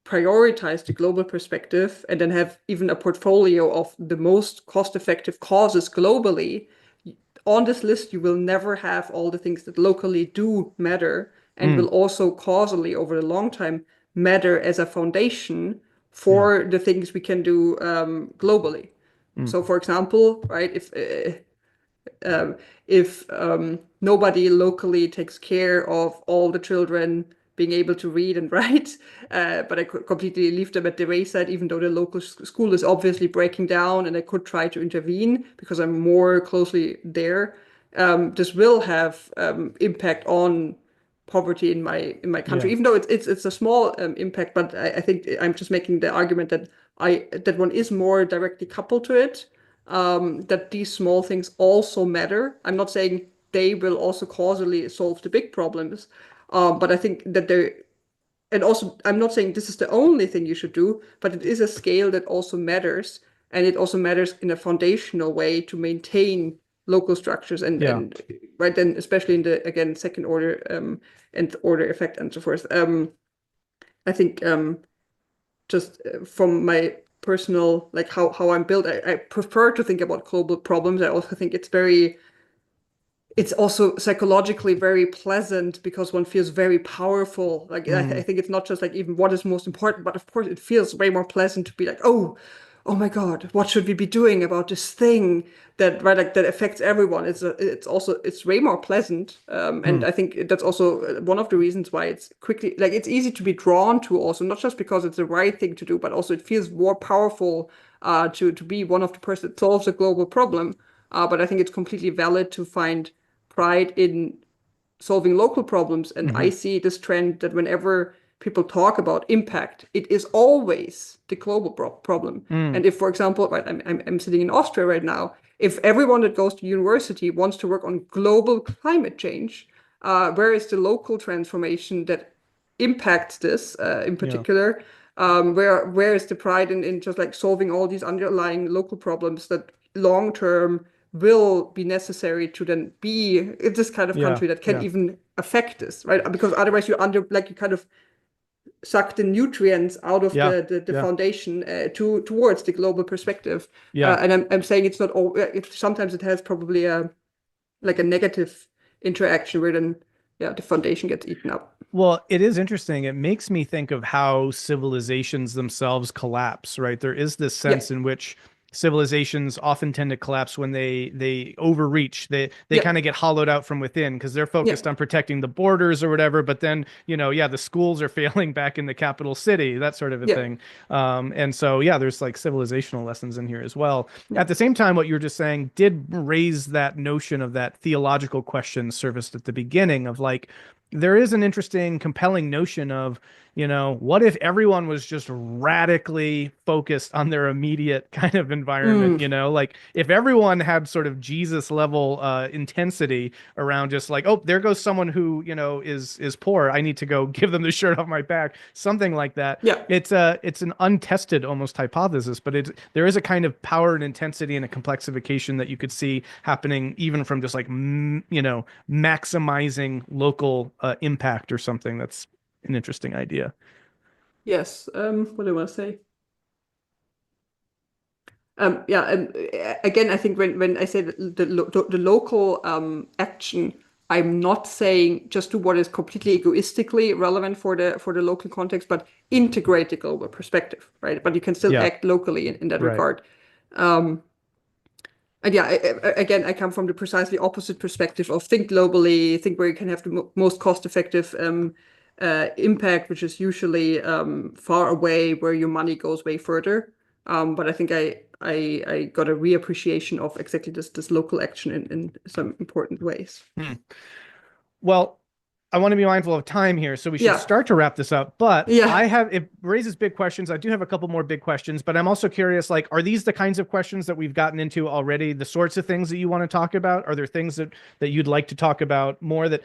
prioritize the global perspective and then have even a portfolio of the most cost-effective causes globally, on this list, you will never have all the things that locally do matter and will mm, also causally over the long time matter as a foundation yeah. for the things we can do globally. Mm, So, for example, right, if nobody locally takes care of all the children being able to read and write, but I could completely leave them at the wayside, even though the local school is obviously breaking down, and I could try to intervene because I'm more closely there. This will have impact on poverty in my country, Yeah. even though it's a small impact. But I think I'm just making the argument that that one is more directly coupled to it. That these small things also matter. I'm not saying they will also causally solve the big problems, but I think that they're, and also I'm not saying this is the only thing you should do, but it is a scale that also matters, and it also matters in a foundational way to maintain local structures and right then, especially in the again second order and order effect and so forth. I think just from my personal like how I'm built, I prefer to think about global problems. I also think it's also psychologically very pleasant because one feels very powerful. Like I think it's not just like even what is most important, but of course it feels way more pleasant to be like, oh my God, what should we be doing about this thing that right like that affects everyone? It's way more pleasant, and I think that's also one of the reasons why it's quickly like it's easy to be drawn to. Also, not just because it's the right thing to do, but also it feels more powerful to be one of the person that solves a global problem. But I think it's completely valid to find pride in solving local problems. And I see this trend that whenever people talk about impact, it is always the global problem. And if, for example, right, I'm sitting in Austria right now, if everyone that goes to university wants to work on global climate change, where is the local transformation that impacts this in particular? Where is the pride in just like solving all these underlying local problems that long term will be necessary to then be this kind of country that can even affect this, right? Because otherwise you kind of suck the nutrients out of the foundation towards the global perspective. And I'm saying it's not all. Sometimes it has probably a negative interaction where then the foundation gets eaten up. Well, it is interesting. It makes me think of how civilizations themselves collapse, right? There is this sense in which civilizations often tend to collapse when they overreach. They kind of get hollowed out from within because they're focused on protecting the borders or whatever. But then, the schools are failing back in the capital city, that sort of a thing. And so, there's like civilizational lessons in here as well. At the same time, what you were just saying did raise that notion of that theological question surfaced at the beginning of like, there is an interesting, compelling notion of, what if everyone was just radically focused on their immediate kind of environment, like if everyone had sort of Jesus level intensity around just like, oh, there goes someone who, is poor. I need to go give them the shirt off my back, something like that. Yeah. It's an untested almost hypothesis, but there is a kind of power and intensity and a complexification that you could see happening even from just like, maximizing local impact or something. That's an interesting idea. Yes. What do I want to say? And again, I think when I say the local action, I'm not saying just do what is completely egoistically relevant for the local context, but integrate the global perspective, right? But you can still act locally in that regard. And again, I come from the precisely opposite perspective of think globally, think where you can have the most cost-effective impact, which is usually far away, where your money goes way further. But I think I got a reappreciation of exactly this local action in some important ways. Well, I want to be mindful of time here, so we should start to wrap this up. But it raises big questions. I do have a couple more big questions, but I'm also curious, like, are these the kinds of questions that we've gotten into already? The sorts of things that you want to talk about? Are there things that you'd like to talk about more that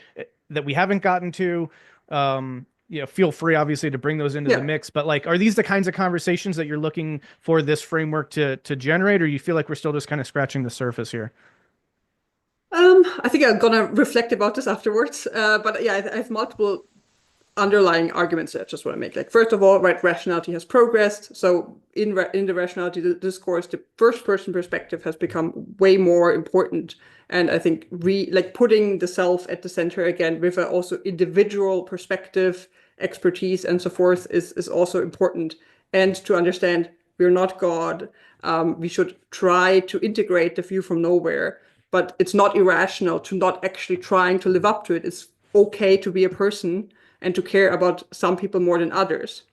we haven't gotten to? Feel free, obviously, to bring those into the mix. But like, are these the kinds of conversations that you're looking for this framework to generate, or you feel like we're still just kind of scratching the surface here? I think I'm gonna reflect about this afterwards. But I have multiple underlying arguments that I just want to make. Like, first of all, right, rationality has progressed. So in the rationality discourse, the first person perspective has become way more important. And I think putting the self at the center again with also individual perspective, expertise, and so forth is also important. And to understand we're not God. We should try to integrate the view from nowhere. But it's not irrational to not actually trying to live up to it. It's okay to be a person and to care about some people more than others,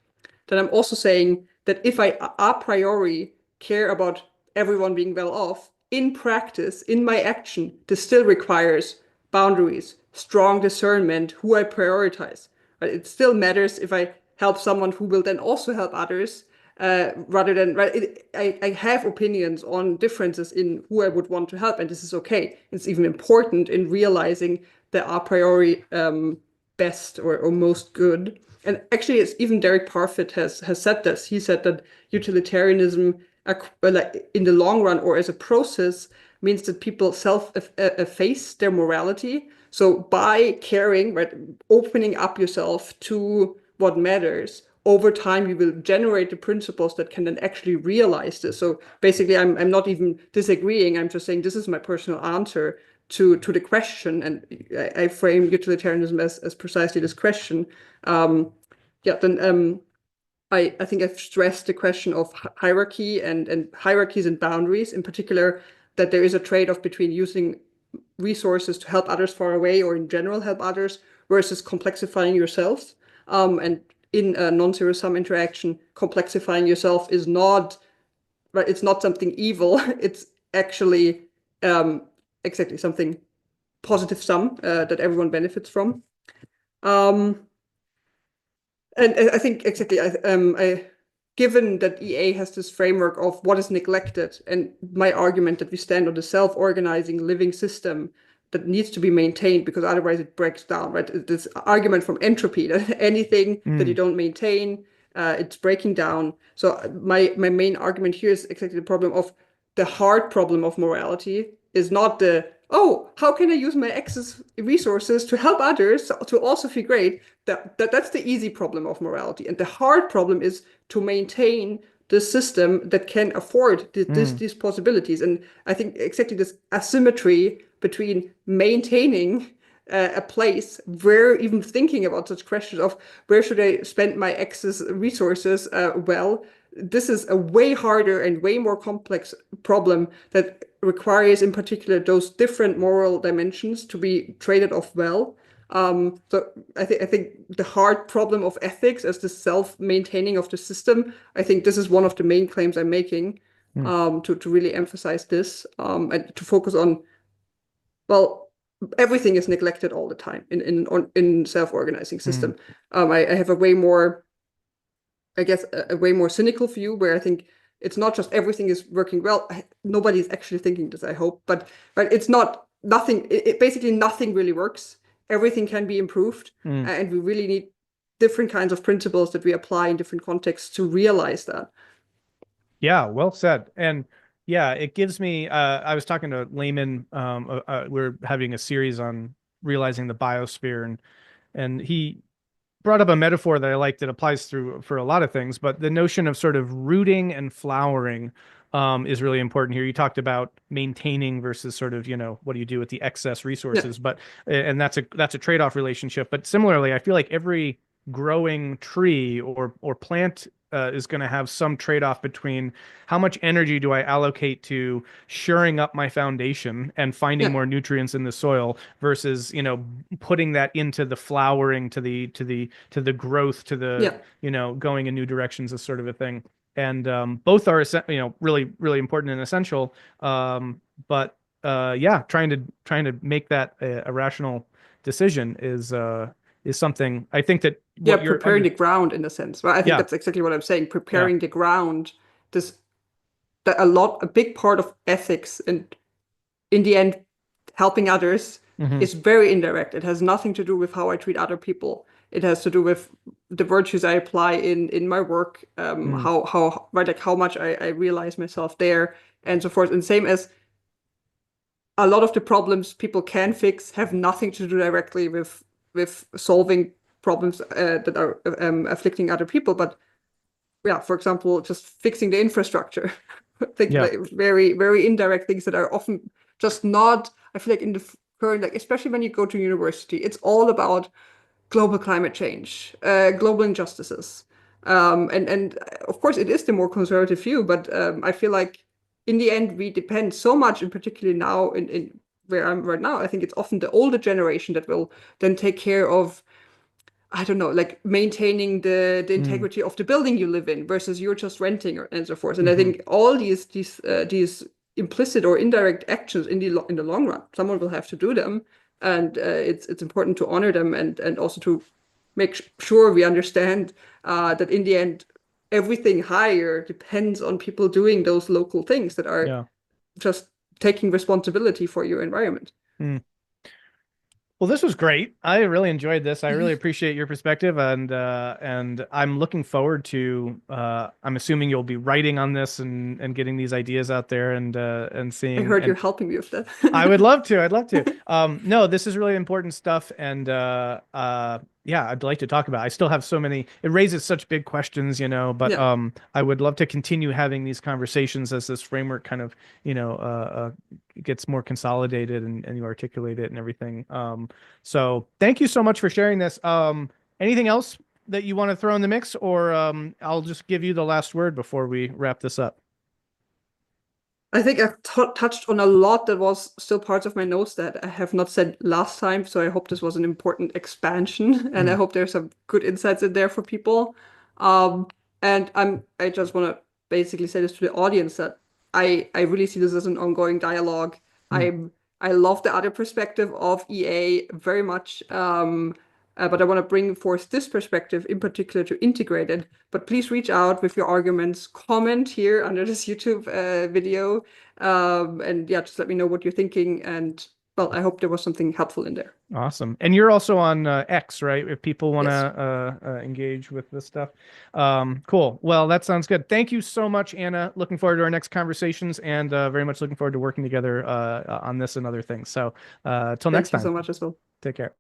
then I'm also saying that if I a priori care about everyone being well off, in practice, in my action, this still requires boundaries, strong discernment, who I prioritize. Right? It still matters if I help someone who will then also help others, rather than, right? I have opinions on differences in who I would want to help, and this is okay. It's even important in realizing the a priori best or most good. And actually, it's even Derek Parfit has said this. He said that utilitarianism, like in the long run or as a process, means that people self-efface their morality. So by caring, right, opening up yourself to what matters, over time you will generate the principles that can then actually realize this. So basically, I'm not even disagreeing. I'm just saying this is my personal answer to the question, and I frame utilitarianism as precisely this question. Yeah, then I think I've stressed the question of hierarchy and hierarchies and boundaries, in particular, that there is a trade-off between using resources to help others far away or in general help others versus complexifying yourself. And in a non-zero sum interaction, complexifying yourself is not, right, it's not something evil. It's actually exactly something positive sum that everyone benefits from. Um, and I think exactly, given that EA has this framework of what is neglected, and my argument that we stand on the self-organizing living system that needs to be maintained because otherwise it breaks down, right? This argument from entropy that anything that you don't maintain, it's breaking down. So my main argument here is exactly the problem of the hard problem of morality is not the, oh, how can I use my excess resources to help others to also feel great? That's the easy problem of morality. And the hard problem is to maintain the system that can afford these possibilities. And I think exactly this asymmetry between maintaining a place where even thinking about such questions of where should I spend my excess resources, this is a way harder and way more complex problem that requires in particular those different moral dimensions to be traded off well. So I think the hard problem of ethics as the self-maintaining of the system, I think this is one of the main claims I'm making, to really emphasize this, and to focus on, well, everything is neglected all the time in self-organizing system. I have a way more, I guess, a way more cynical view where I think it's not just everything is working well. Nobody's actually thinking this, I hope, but it's not nothing. Basically nothing really works. Everything can be improved, and we really need different kinds of principles that we apply in different contexts to realize that. Yeah, well said. And yeah, it gives me, I was talking to Layman, we're having a series on realizing the biosphere, and he brought up a metaphor that I like that applies through for a lot of things, but the notion of sort of rooting and flowering is really important here. You talked about maintaining versus sort of, what do you do with the excess resources, Yeah. but and that's a trade-off relationship. But similarly, I feel like every growing tree or plant is going to have some trade-off between how much energy do I allocate to shoring up my foundation and finding Yeah. more nutrients in the soil versus, putting that into the flowering, to the growth, to the, Yeah. going in new directions, is sort of a thing. And both are, really, really important and essential. But yeah, trying to make that a rational decision is something I think that Yeah, what you're preparing the ground in a sense. Well, I think yeah, that's exactly what I'm saying. yeah. Preparing the ground. This that a big part of ethics and in the end, helping others Hmm. is very indirect. It has nothing to do with how I treat other people. It has to do with the virtues I apply in my work, Mm. how right, like how much I realize myself there, and so forth. And same as a lot of the problems people can fix have nothing to do directly with solving problems that are afflicting other people, but yeah, for example, just fixing the infrastructure. Think Yeah. like very, very indirect things that are often just not, I feel like in the current, like especially when you go to university, it's all about global climate change, global injustices. And of course it is the more conservative view, but I feel like in the end we depend so much, and particularly now in where I'm right now, I think it's often the older generation that will then take care of I don't know, like maintaining the integrity of the building you live in versus you're just renting and so forth. And I Mm-hmm. think all these implicit or indirect actions in the long run, someone will have to do them, and it's important to honor them and also to make sure we understand that in the end, everything higher depends on people doing those local things that are Yeah. just taking responsibility for your environment. Mm. Well, this was great. I really enjoyed this. I really appreciate your perspective, and I'm looking forward to. I'm assuming you'll be writing on this and getting these ideas out there and I seeing heard and you're helping me with I would that. love to. I'd love to. No, this is really important stuff, and yeah, I'd like to talk about it. I still have so many. It raises such big questions, but Yeah. I would love to continue having these conversations as this framework kind of, gets more consolidated and you articulate it and everything. So thank you so much for sharing this. Anything else that you want to throw in the mix, or I'll just give you the last word before we wrap this up. I think I've touched on a lot that was still parts of my notes that I have not said last time. So I hope this was an important expansion, and I Mm, hope there's some good insights in there for people. Um, and I just want to basically say this to the audience that I really see this as an ongoing dialogue. mm. I love the other perspective of EA very much. But I want to bring forth this perspective in particular to integrate it. But please reach out with your arguments, comment here under this YouTube video, and yeah, just let me know what you're thinking. And well, I hope there was something helpful in there. Awesome. And you're also on X, right? If people want to Yes. engage with this stuff. Cool. Well, that sounds good. Thank you so much, Anna. Looking forward to our next conversations and very much looking forward to working together on this and other things. So till next Thank you time, so much as well. take care.